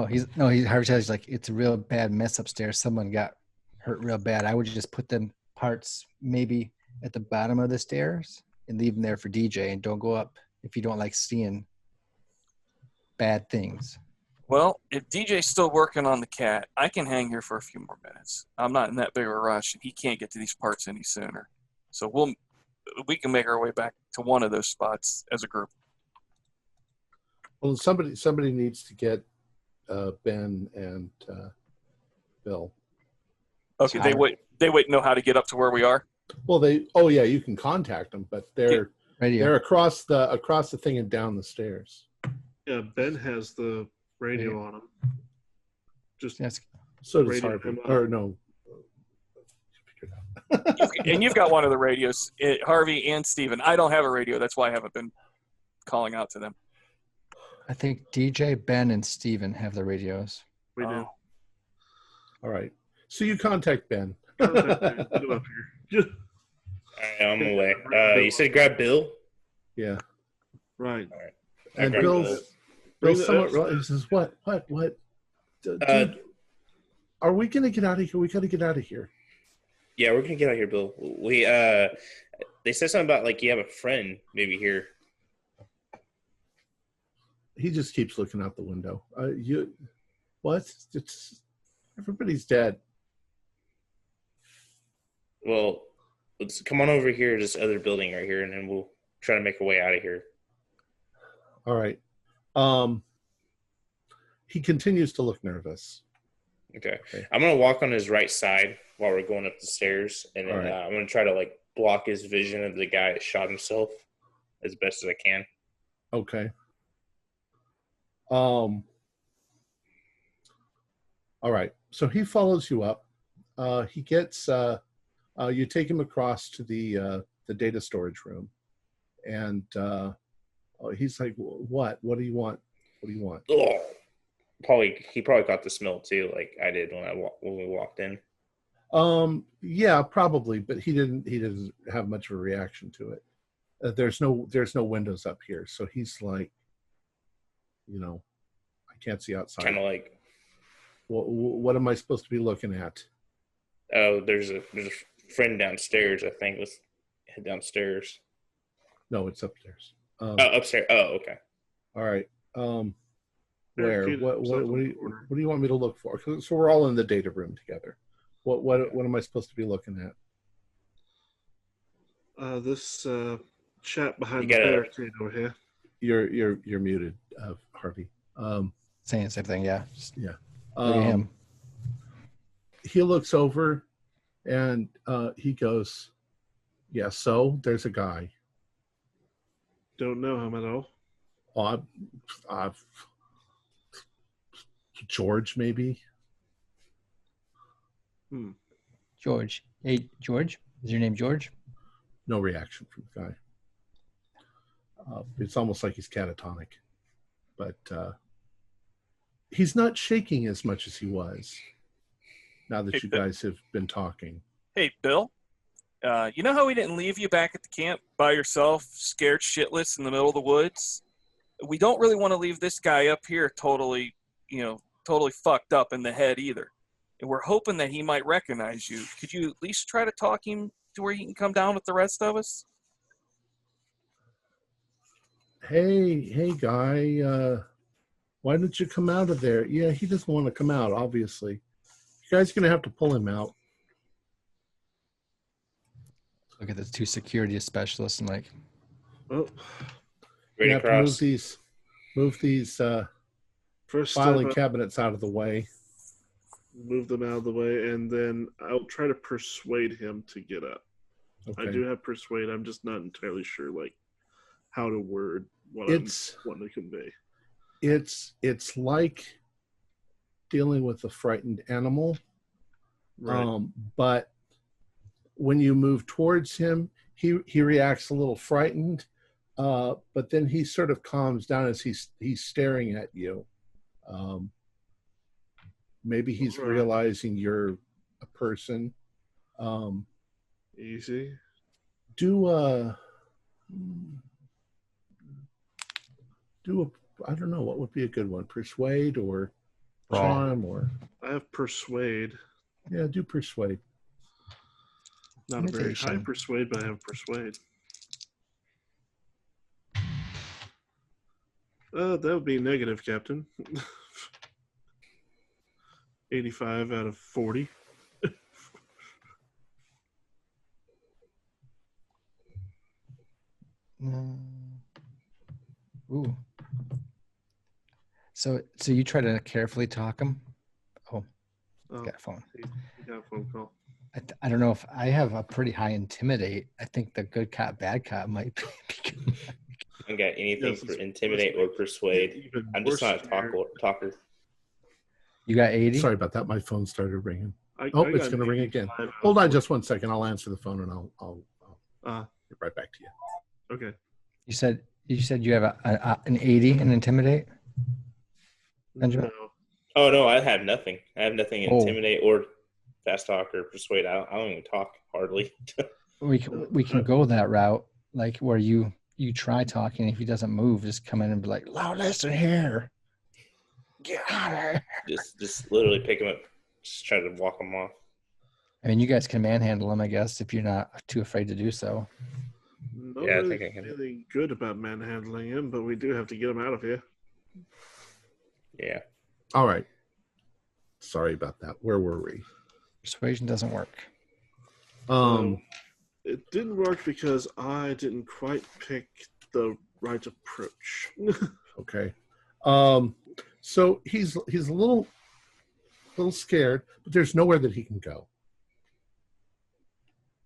He's like, it's a real bad mess upstairs. Someone got hurt real bad. I would just put them parts maybe at the bottom of the stairs and leave them there for DJ, and don't go up if you don't like seeing bad things. Well, if DJ's still working on the cat, I can hang here for a few more minutes. I'm not in that big of a rush, and he can't get to these parts any sooner. So we can make our way back to one of those spots as a group. Well, somebody needs to get Ben and Bill. Okay, they wait know how to get up to where we are? Well, you can contact them, but they're Radio. across the thing and down the stairs. Yeah, Ben has the radio on him. Just Yes. So does radio Harvey. him up. Or no. And you've got one of the radios, Harvey and Steven. I don't have a radio. That's why I haven't been calling out to them. I think DJ, Ben, and Steven have the radios. we do. All right. So you contact Ben. Contact me. Get him up here. All right, I'm away. You said grab Bill? Yeah. Right. All right. And grab Bill's Bring the somewhat F- he says, what? Dude, are we going to get out of here? We got to get out of here. Yeah, we're gonna get out of here, Bill. We they said something about like you have a friend maybe here. He just keeps looking out the window. What? Everybody's dead. Well, let's come on over here to this other building right here, and then we'll try to make our way out of here. All right. He continues to look nervous. Okay. I'm gonna walk on his right side while we're going up the stairs, and then All right. I'm gonna try to like block his vision of the guy that shot himself as best as I can. Okay. All right. So he follows you up. He gets. You take him across to the data storage room, and he's like, "What? What do you want? What do you want?" Oh, he probably got the smell too, like I did when we walked in. Yeah, probably, but he didn't have much of a reaction to it. There's no windows up here, so he's like, I can't see outside. Kind of like, what am I supposed to be looking at? oh, there's a friend downstairs. I think let's head downstairs. No, it's upstairs. Upstairs. Oh, okay. All right. Where? Barricade What himself do in you the corner. what do you want me to look for? So we're all in the data room together. What am I supposed to be looking at? This chap behind You the gotta- barricade over here. You're muted, Harvey. Saying the same thing, yeah. Just Yeah. look at him. He looks over and he goes, "Yeah, so there's a guy. Don't know him at all. I've George, maybe." George. Hey, George. Is your name George? No reaction from the guy. It's almost like he's catatonic, but he's not shaking as much as he was now that Hey, you Bill. guys have been talking. Hey, Bill. You know how we didn't leave you back at the camp by yourself, scared shitless in the middle of the woods? We don't really want to leave this guy up here totally fucked up in the head either. And we're hoping that he might recognize you. Could you at least try to talk him to where he can come down with the rest of us? Hey, guy, why don't you come out of there? Yeah, he doesn't want to come out, obviously. You guys are going to have to pull him out. Look at the two security specialists and like, Oh, Ready You have to to cross. move these first filing step, cabinets out of the way. move them out of the way, and then I'll try to persuade him to get up. Okay. I do have persuade. I'm just not entirely sure, like, how to word what It's I'm wanting to convey. it's like dealing with a frightened animal. Right. But when you move towards him, he reacts a little frightened, but then he sort of calms down as he's staring at you. Maybe he's Right. realizing you're a person. Easy. Do a I don't know what would be a good one, persuade or charm or I have persuade. yeah, do persuade. Not a very high Imitation. persuade, but I have persuade. That would be negative, Captain. 85 out of 40. Ooh. So you try to carefully talk him. Oh, Oh, got a phone. you got a phone call. I don't know if I have a pretty high intimidate. I think the good cop, bad cop might be. I got anything Yes, for it's intimidate worse. or persuade. Even I'm just worse not a talker. You got 80? Sorry about that. My phone started ringing. I Oh, got it's going to an ring again. 85 out Hold of on just one second. I'll answer the phone and I'll get right back to you. Okay. You said you have an 80 in intimidate? Benjamin? No. Oh no, I have nothing. I have nothing in Oh. intimidate or fast talk or persuade. I don't even talk hardly. We can go that route, like where you try talking. If he doesn't move, just come in and be like, "Loud, listen here, get out of here." just literally pick him up. Just try to walk him off. I mean, you guys can manhandle him, I guess, if you're not too afraid to do so. Not Yeah, I really think I can. feeling good about manhandling him, but we do have to get him out of here. Yeah. All right. Sorry about that. Where were we? Persuasion doesn't work. It didn't work because I didn't quite pick the right approach. Okay. So he's a little scared, but there's nowhere that he can go.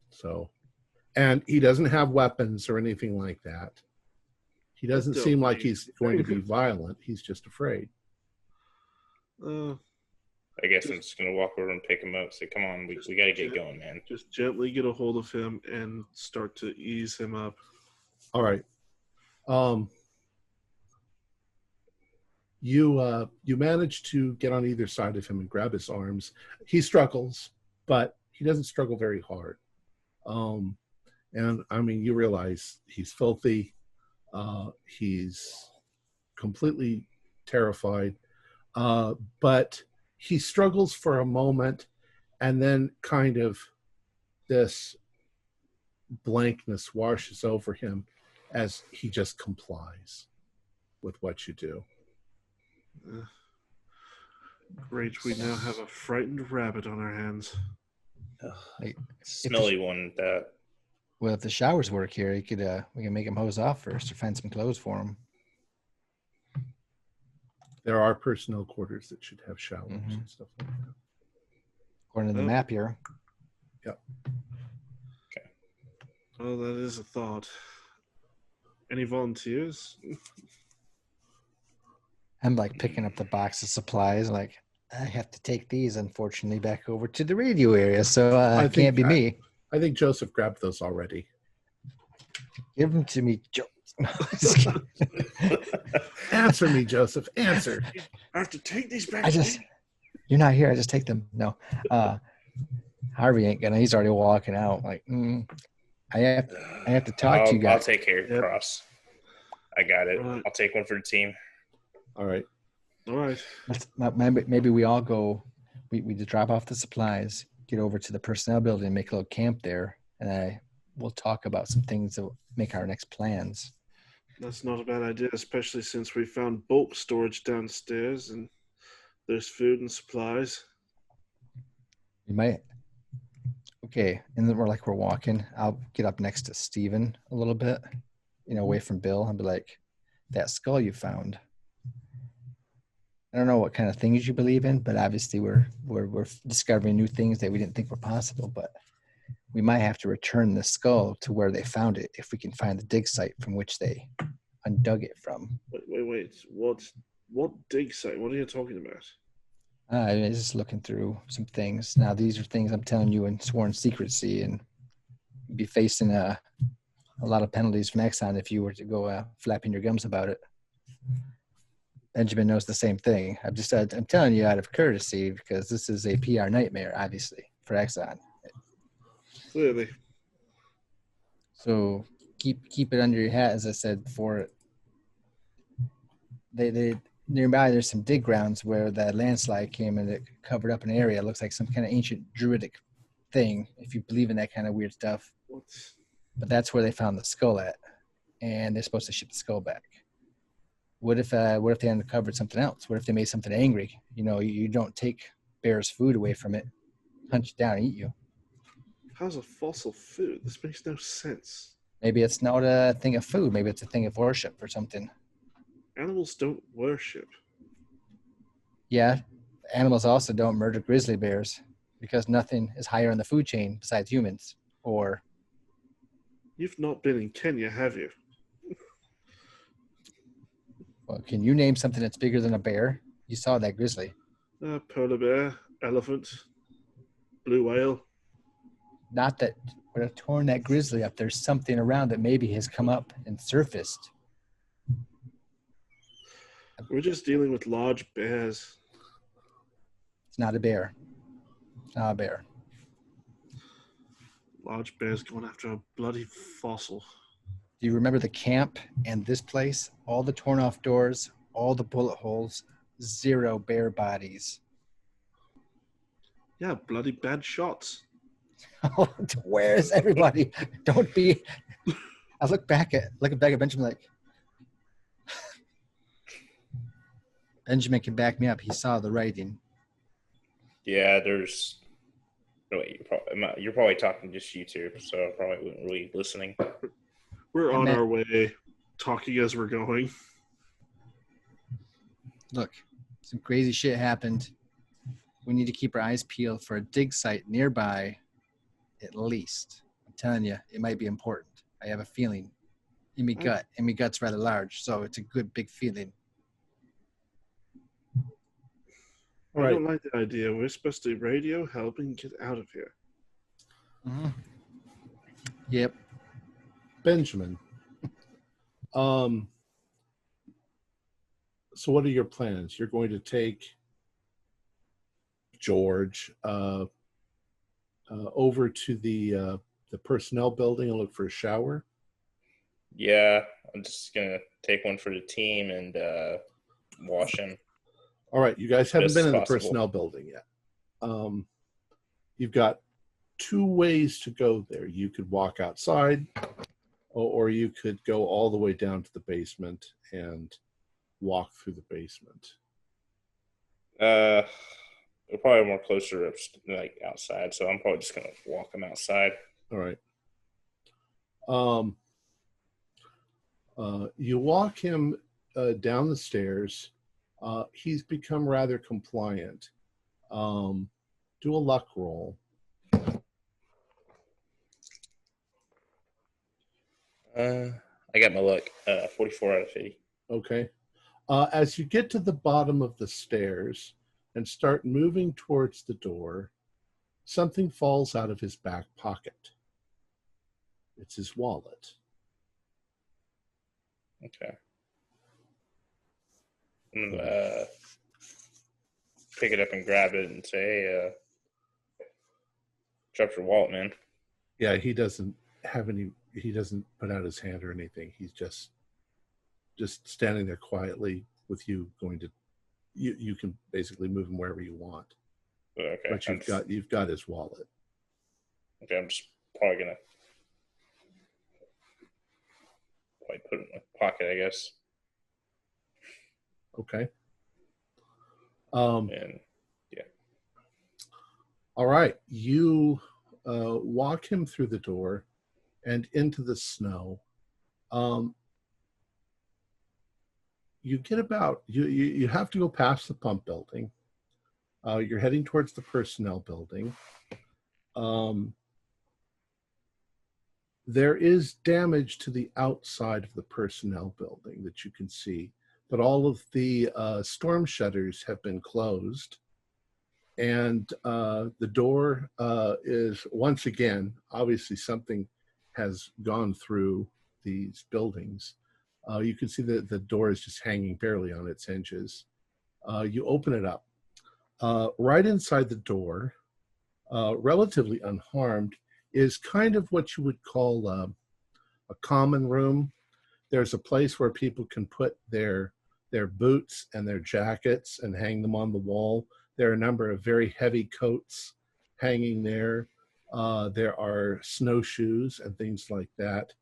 So, and he doesn't have weapons or anything like that. He doesn't Don't seem like be- he's going to be violent. He's just afraid. I guess I'm just gonna walk over and pick him up. Say, come on, we gotta get going, man. Just gently get a hold of him and start to ease him up. All right. You manage to get on either side of him and grab his arms. He struggles, but he doesn't struggle very hard. And I mean, you realize he's filthy. He's completely terrified. But he struggles for a moment, and then kind of this blankness washes over him as he just complies with what you do. Great, we now have a frightened rabbit on our hands. Like, Smelly one. That. Well, if the showers work here, we can make him hose off first or find some clothes for him. There are personnel quarters that should have showers Mhm. and stuff like that. According to the map here. Yep. Oh, that is a thought. Any volunteers? I'm like picking up the box of supplies. Like, I have to take these, unfortunately, back over to the radio area. So it can't be me. I think Joseph grabbed those already. Give them to me, Joe. Answer me, Joseph. Answer. I have to take these back. You're not here. I just take them. No. Harvey ain't gonna. He's already walking out. Like, I have to talk to you guys. I'll take care of Cross. I got it. Right. I'll take one for the team. All right. All right. Maybe we all go. We just drop off the supplies, get over to the personnel building, and make a little camp there, and we'll talk about some things that will make our next plans. That's not a bad idea, especially since we found bulk storage downstairs and there's food and supplies. We might. Okay, and then we're walking. I'll get up next to Steven a little bit, away from Bill, and be like, "That skull you found. I don't know what kind of things you believe in, but obviously we're discovering new things that we didn't think were possible. But we might have to return the skull to where they found it if we can find the dig site from which they undug it from." Wait. What dig site? What are you talking about? I was just looking through some things. Now, these are things I'm telling you in sworn secrecy, and you'd be facing a lot of penalties from Exxon if you were to go flapping your gums about it. Benjamin knows the same thing. I'm telling you out of courtesy because this is a PR nightmare, obviously, for Exxon. Clearly. So keep it under your hat, as I said before. They nearby there's some dig grounds where that landslide came and it covered up an area. It looks like some kind of ancient druidic thing, if you believe in that kind of weird stuff. What? But that's where they found the skull at, and they're supposed to ship the skull back. What if they uncovered something else? What if they made something angry? You don't take bear's food away from it, hunt you down, and eat you. How's a fossil food? This makes no sense. Maybe it's not a thing of food. Maybe it's a thing of worship or something. Animals don't worship. Yeah, animals also don't murder grizzly bears because nothing is higher on the food chain besides humans. Or You've not been in Kenya, have you? Well, can you name something that's bigger than a bear? You saw that grizzly. Polar bear, elephant, blue whale. Not that would have torn that grizzly up. There's something around that maybe has come up and surfaced. We're just dealing with large bears. It's not a bear. It's not a bear. Large bears going after a bloody fossil. Do you remember the camp and this place? All the torn off doors, all the bullet holes, 0 bear bodies. Yeah, bloody bad shots. Where is everybody? Don't be. I look back at Benjamin like Benjamin can back me up. He saw the writing. Yeah, there's. No, wait, you're probably talking just YouTube, so I probably wasn't really listening. We're on our way, talking as we're going. Look, some crazy shit happened. We need to keep our eyes peeled for a dig site nearby, at least. I'm telling you, it might be important. I have a feeling in my gut, and my gut's rather large, so it's a good big feeling. I don't like the idea. We're supposed to radio help and get out of here. Mm-hmm. Yep. Benjamin. So what are your plans? You're going to take George over to the personnel building and look for a shower? Yeah, I'm just gonna take one for the team and wash him. All right, you guys haven't Best been in the possible. personnel building yet. You've got 2 ways to go there. You could walk outside, or you could go all the way down to the basement and walk through the basement. We're probably more closer, like outside, so I'm probably just gonna walk him outside. All right. You walk him down the stairs. He's become rather compliant. Do a luck roll. I got my luck. 44 out of 50. Okay. As you get to the bottom of the stairs and start moving towards the door, something falls out of his back pocket. It's his wallet. Okay. I'm gonna pick it up and grab it and say, hey, drop your wallet, man. Yeah, he doesn't put out his hand or anything. He's just standing there quietly with you going to, you can basically move him wherever you want. Okay. But you've got his wallet. Okay, I'm just probably gonna put it in my pocket, I guess. Okay. And yeah. All right. You walk him through the door and into the snow. You get about, you have to go past the pump building. You're heading towards the personnel building. There is damage to the outside of the personnel building that you can see, but all of the storm shutters have been closed. And the door is, once again, obviously something has gone through these buildings. You can see that the door is just hanging barely on its hinges. You open it up. Right inside the door, relatively unharmed, is kind of what you would call a common room. There's a place where people can put their boots and their jackets and hang them on the wall. There are a number of very heavy coats hanging there. There are snowshoes and things like that.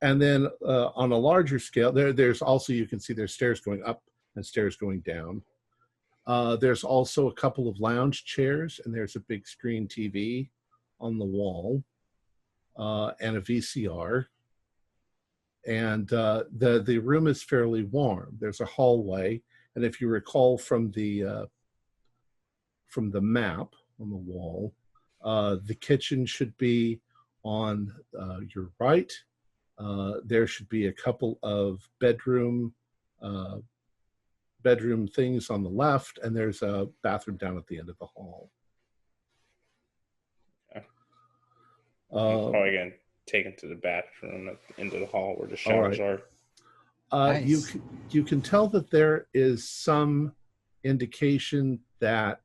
And then on a larger scale, there's also, you can see there's stairs going up and stairs going down. There's also a couple of lounge chairs, and there's a big screen TV on the wall, and a VCR. And the room is fairly warm. There's a hallway, and if you recall from the map on the wall, the kitchen should be on your right. There should be a couple of bedroom bedroom things on the left, and there's a bathroom down at the end of the hall. I'm probably going to take him to the bathroom at the end of the hall where the showers are. Nice. You can tell that there is some indication that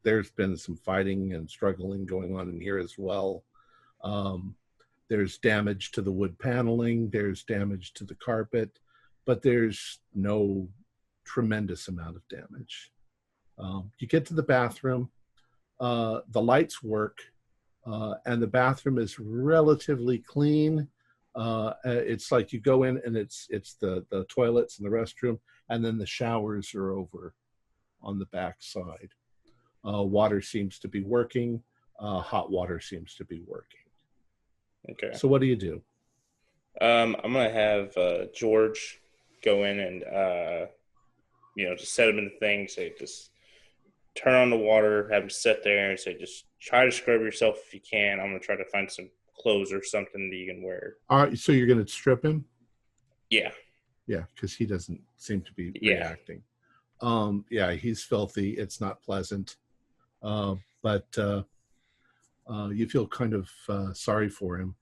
there's been some fighting and struggling going on in here as well. There's damage to the wood paneling, there's damage to the carpet, but there's no tremendous amount of damage. You get to the bathroom, the lights work, and the bathroom is relatively clean. It's like you go in and it's the toilets and the restroom, and then the showers are over on the back side. Water seems to be working. Hot water seems to be working. Okay. So what do you do? I'm going to have George go in and, just set him in the thing, say, just turn on the water, have him sit there and say, just try to scrub yourself if you can. I'm going to try to find some clothes or something that you can wear. All right, so you're going to strip him? Yeah. Yeah, because he doesn't seem to be reacting. Yeah, he's filthy. It's not pleasant. But you feel kind of sorry for him.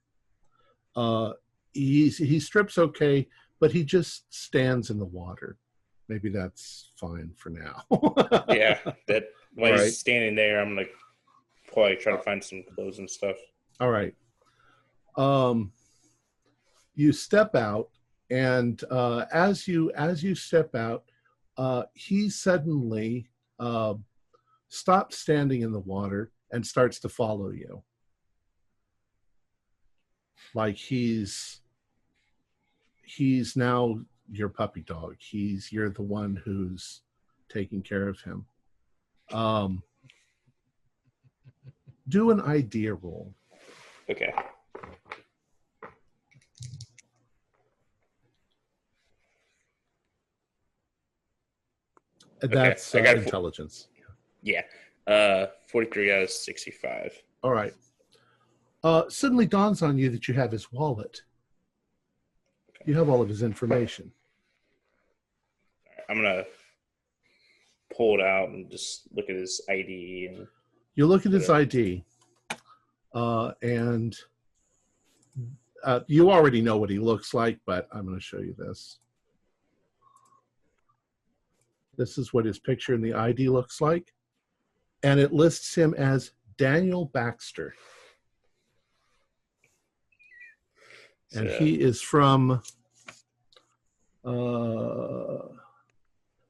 He strips okay, but he just stands in the water. Maybe that's fine for now. Yeah, that while Right. he's standing there, I'm going to probably try to find some clothes and stuff. All right. You step out, and as you step out, he suddenly stops standing in the water and starts to follow you. Like he's now your puppy dog. You're the one who's taking care of him. Do an idea roll. Okay. That's I got intelligence. Yeah. 43 out of 65. All right. Suddenly dawns on you that you have his wallet. You have all of his information. I'm going to pull it out and just look at his ID. And You look at his ID, and you already know what he looks like, but I'm going to show you this. This is what his picture in the ID looks like, and it lists him as Daniel Baxter. And he is from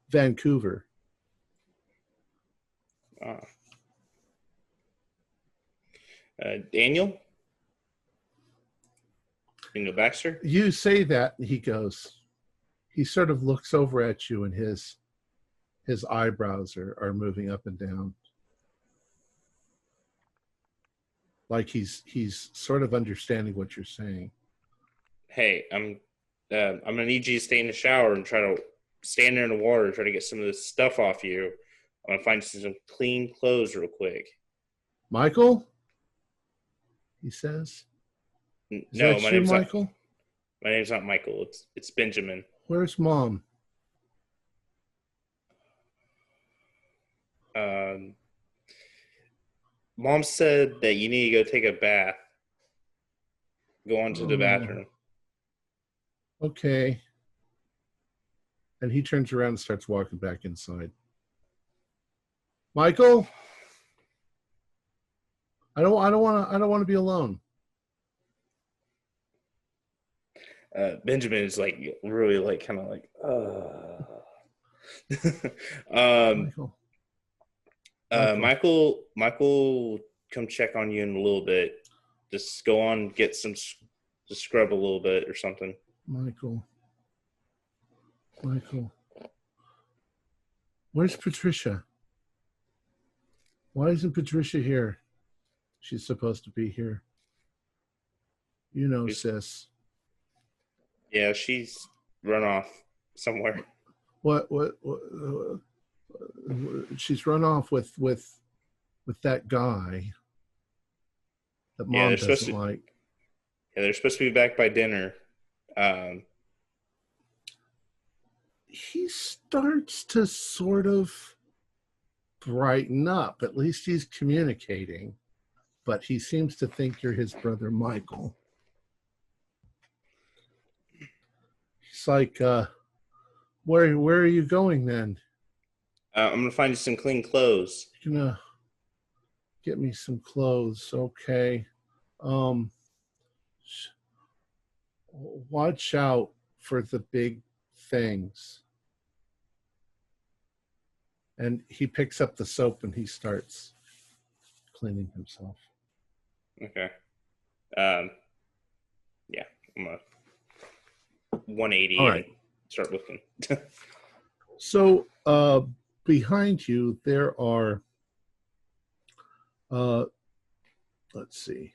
Vancouver. Daniel Baxter? You say that, and he sort of looks over at you, and his eyebrows are moving up and down. Like he's sort of understanding what you're saying. Hey, I'm gonna need you to stay in the shower and try to stand there in the water and try to get some of this stuff off you. I'm gonna find some clean clothes real quick. Michael? He says. No, my name's Michael? My name's not Michael. It's Benjamin. Where's Mom? Mom said that you need to go take a bath. Go on to the bathroom. Okay. And he turns around and starts walking back inside. Michael? I don't want to be alone. Benjamin is like really like kind of like Michael come check on you in a little bit. Just go on, get some, just scrub a little bit or something. Michael. Where's Patricia? Why isn't Patricia here? She's supposed to be here. You know, sis. Yeah, she's run off somewhere. What she's run off with that guy that Mom doesn't like. Yeah, they're supposed to be back by dinner. he starts to sort of brighten up. At least he's communicating, but he seems to think you're his brother Michael. He's like, where are you going then? I'm gonna find you some clean clothes. You're gonna get me some clothes, okay? Watch out for the big things. And he picks up the soap and he starts cleaning himself. Okay. Yeah, I'm gonna 180 All right. and start looking. So behind you there are let's see.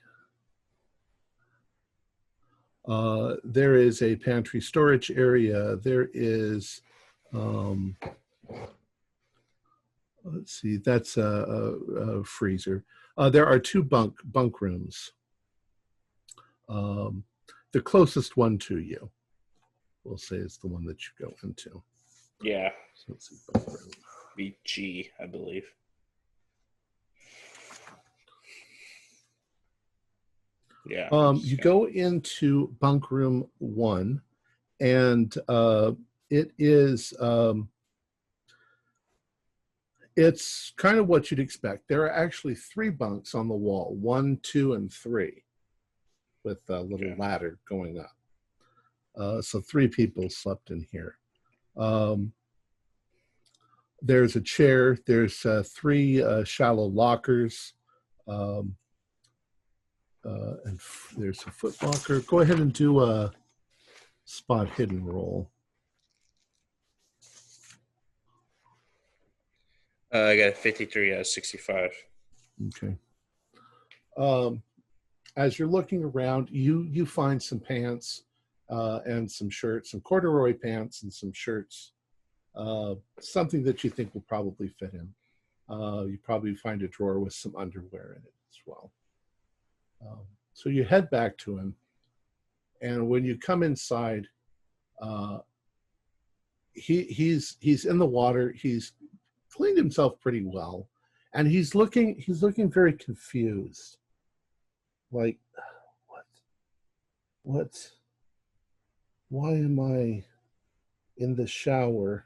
There is a pantry storage area. There is let's see, that's a freezer. There are two bunk rooms. The closest one to you, we'll say, is the one that you go into. Yeah. So let's see, bunk room. VG, I believe. Yeah. You go into bunk room 1, and it is it's kind of what you'd expect. There are actually 3 bunks on the wall, 1, 2, and 3, with a little ladder going up. So 3 people slept in here. There's a chair. There's 3 shallow lockers. And there's a foot locker. Go ahead and do a spot hidden roll. I got 53 out of 65. Okay. As you're looking around, you find some pants and some shirts, some corduroy pants and some shirts, something that you think will probably fit in. You probably find a drawer with some underwear in it as well. So you head back to him, and when you come inside, he's in the water. He's cleaned himself pretty well, and he's looking very confused. Like, what? Why am I in the shower?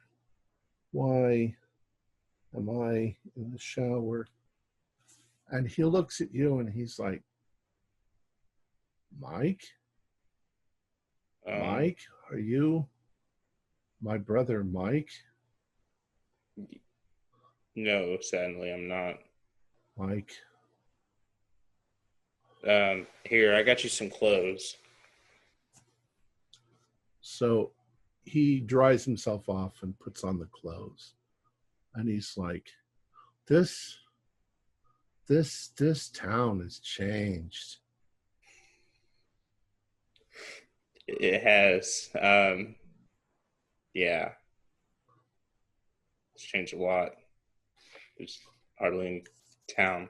Why am I in the shower? And he looks at you and he's like, Mike? Mike, are you my brother Mike? No, sadly, I'm not. Mike. Here, I got you some clothes. So he dries himself off and puts on the clothes. And he's like, this town has changed. It has. Yeah. It's changed a lot. There's hardly any town.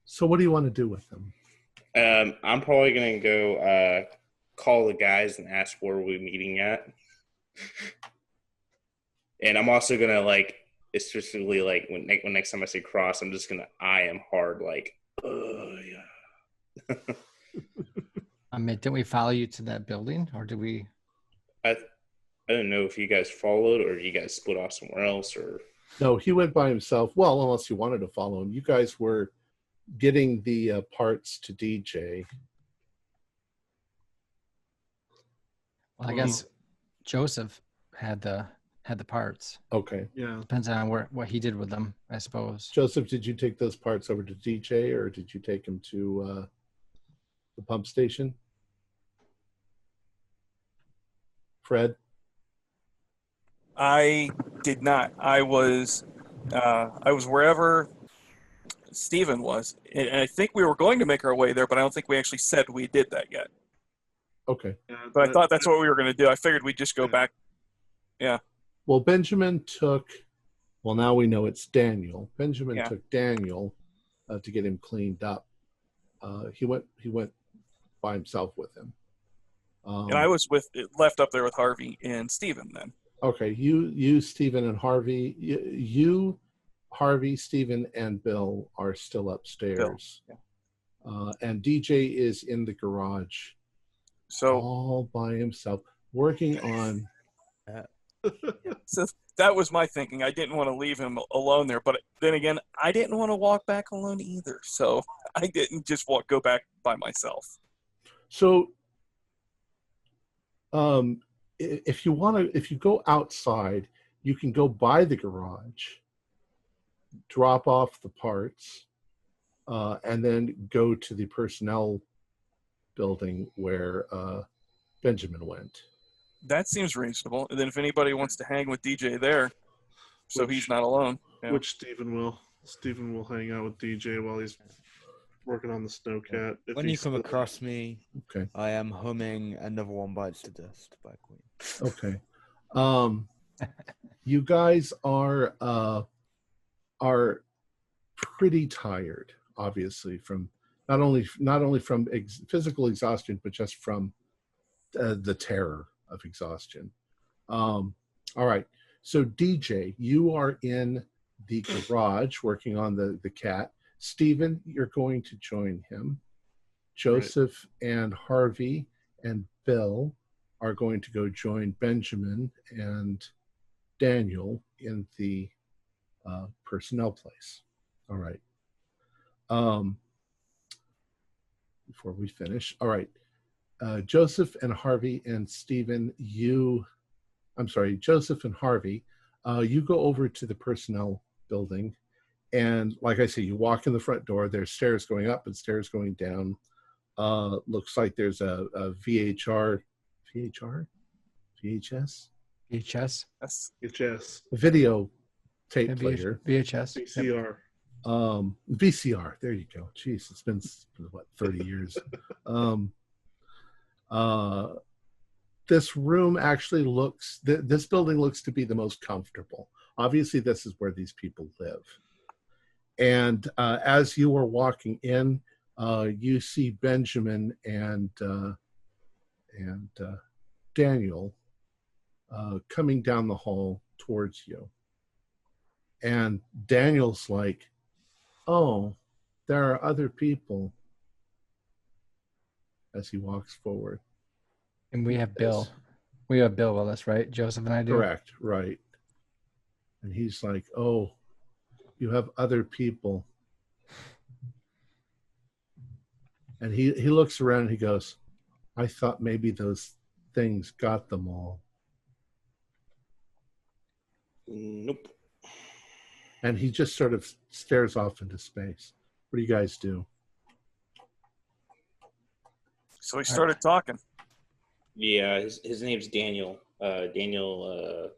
So what do you want to do with them? I'm probably going to go call the guys and ask where we're meeting at. And I'm also going to, like, especially, like, when next time I say cross, I'm just going to eye him hard, like, oh, yeah. I mean, didn't we follow you to that building, or did we? I don't know if you guys followed or you guys split off somewhere else, or... No, he went by himself. Well, unless you wanted to follow him. You guys were getting the parts to DJ. Well, I guess Joseph had the parts. Okay. Yeah. Depends on what he did with them, I suppose. Joseph, did you take those parts over to DJ, or did you take them to the pump station? Fred? I did not. I was wherever Stephen was, and I think we were going to make our way there, but I don't think we actually said we did that yet. Okay. But I thought that's what we were going to do. I figured we'd just go back. Yeah. Well, Benjamin took. Well, now we know it's Daniel. Benjamin took Daniel to get him cleaned up. He went by himself with him. And I was left up there with Harvey and Steven then. Okay, you, Stephen, and Harvey. You, Harvey, Stephen, and Bill are still upstairs. Bill, And DJ is in the garage, So, all by himself, working on. so that was my thinking. I didn't want to leave him alone there, but then again, I didn't want to walk back alone either. So I didn't just go back by myself. So, if you go outside, you can go by the garage, drop off the parts, and then go to the personnel building where Benjamin went. That seems reasonable. And then if anybody wants to hang with DJ there, so he's not alone. Yeah. Which Stephen will. Stephen will hang out with DJ while he's working on the snowcat. When you come across me, Okay. I am humming "Another One Bites the Dust" by Queen. Okay. You guys are pretty tired, obviously, from not only from physical exhaustion, but just from the terror of exhaustion. All right. So DJ, you are in the garage working on the cat. Stephen, you're going to join him. Joseph and Harvey and Bill are going to go join Benjamin and Daniel in the personnel place. All right. Before we finish, all right. Joseph and Harvey and Stephen, Joseph and Harvey, you go over to the personnel building. And like I say, you walk in the front door. There's stairs going up and stairs going down. Looks like there's a VHS video tape player. VHS. VCR. VCR. There you go. Jeez, it's been what, 30 years. This room actually this building looks to be the most comfortable. Obviously, this is where these people live. And as you are walking in, you see Benjamin and Daniel coming down the hall towards you. And Daniel's like, "Oh, there are other people," as he walks forward. And we have Bill. We have Bill with us, right? Joseph and I do. Correct, right. And he's like, "Oh, you have other people." And he looks around and he goes, "I thought maybe those things got them all." Nope. And he just sort of stares off into space. What do you guys do? So he started talking. Yeah, his name's Daniel. Daniel,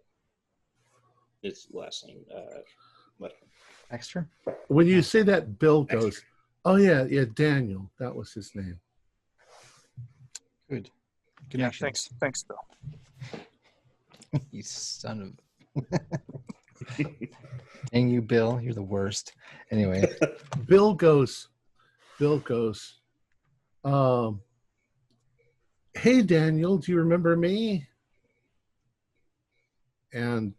his last name. What? Extra? When you say that, Bill goes, "Oh yeah, Daniel. That was his name." Good. Yeah, thanks, Bill. You son of. Dang you, Bill. You're the worst. Anyway. Bill goes, "Hey, Daniel, do you remember me?" And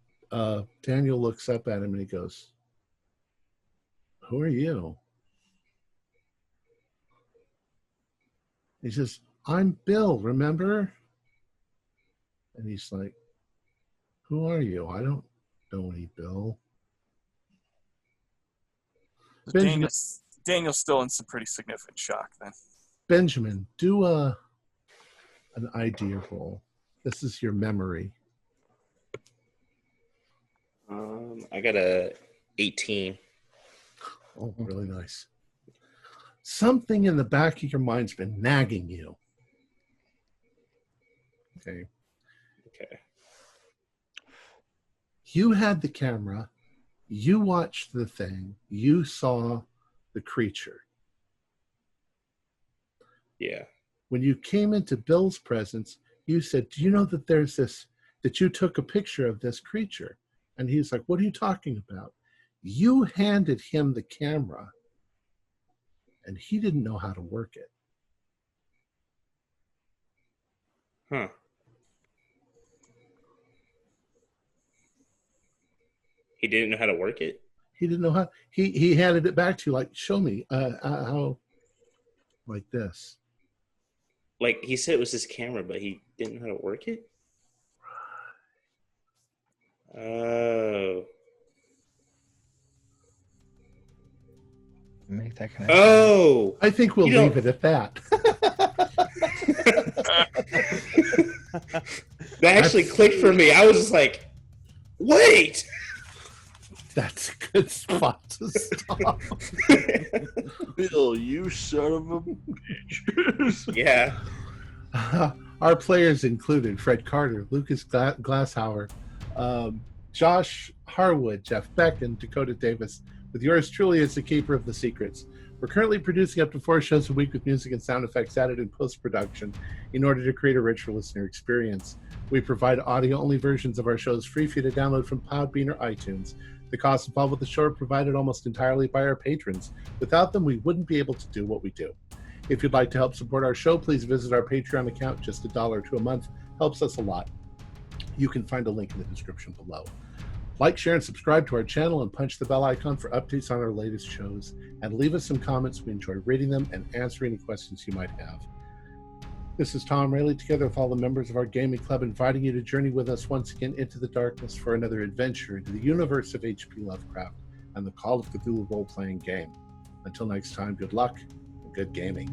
Daniel looks up at him and he goes, "Who are you?" He says, "I'm Bill, remember?" And he's like, "Who are you? I don't know any Bill." Daniel's still in some pretty significant shock then. Benjamin, do an idea roll. This is your memory. I got a 18. Oh, really nice. Something in the back of your mind's been nagging you. Okay. You had the camera. You watched the thing. You saw the creature. Yeah. When you came into Bill's presence, you said, "Do you know that there's this, that you took a picture of this creature?" And he's like, "What are you talking about?" You handed him the camera, and he didn't know how to work it. Huh. He didn't know how to work it? He didn't know how. He handed it back to you, like, show me how, like this. Like, he said it was his camera, but he didn't know how to work it? Oh. Make that connection. Oh! I think we'll You don't- leave it at that. That actually clicked for me. I was just like, wait! That's a good spot to stop. Bill, you son of a bitch. Yeah. Our players included Fred Carter, Lucas Glasshauer, Josh Harwood, Jeff Beck, and Dakota Davis, with yours truly as the keeper of the secrets. We're currently producing up to 4 shows a week with music and sound effects added in post-production in order to create a richer listener experience. We provide audio-only versions of our shows free for you to download from Podbean or iTunes. The costs involved with the show are provided almost entirely by our patrons. Without them, we wouldn't be able to do what we do. If you'd like to help support our show, please visit our Patreon account. Just $1 to a month helps us a lot. You can find a link in the description below. Like, share, and subscribe to our channel, and punch the bell icon for updates on our latest shows. And leave us some comments. We enjoy reading them and answering any questions you might have. This is Tom Rayleigh, together with all the members of our gaming club, inviting you to journey with us once again into the darkness for another adventure into the universe of H.P. Lovecraft and the Call of Cthulhu role-playing game. Until next time, good luck and good gaming.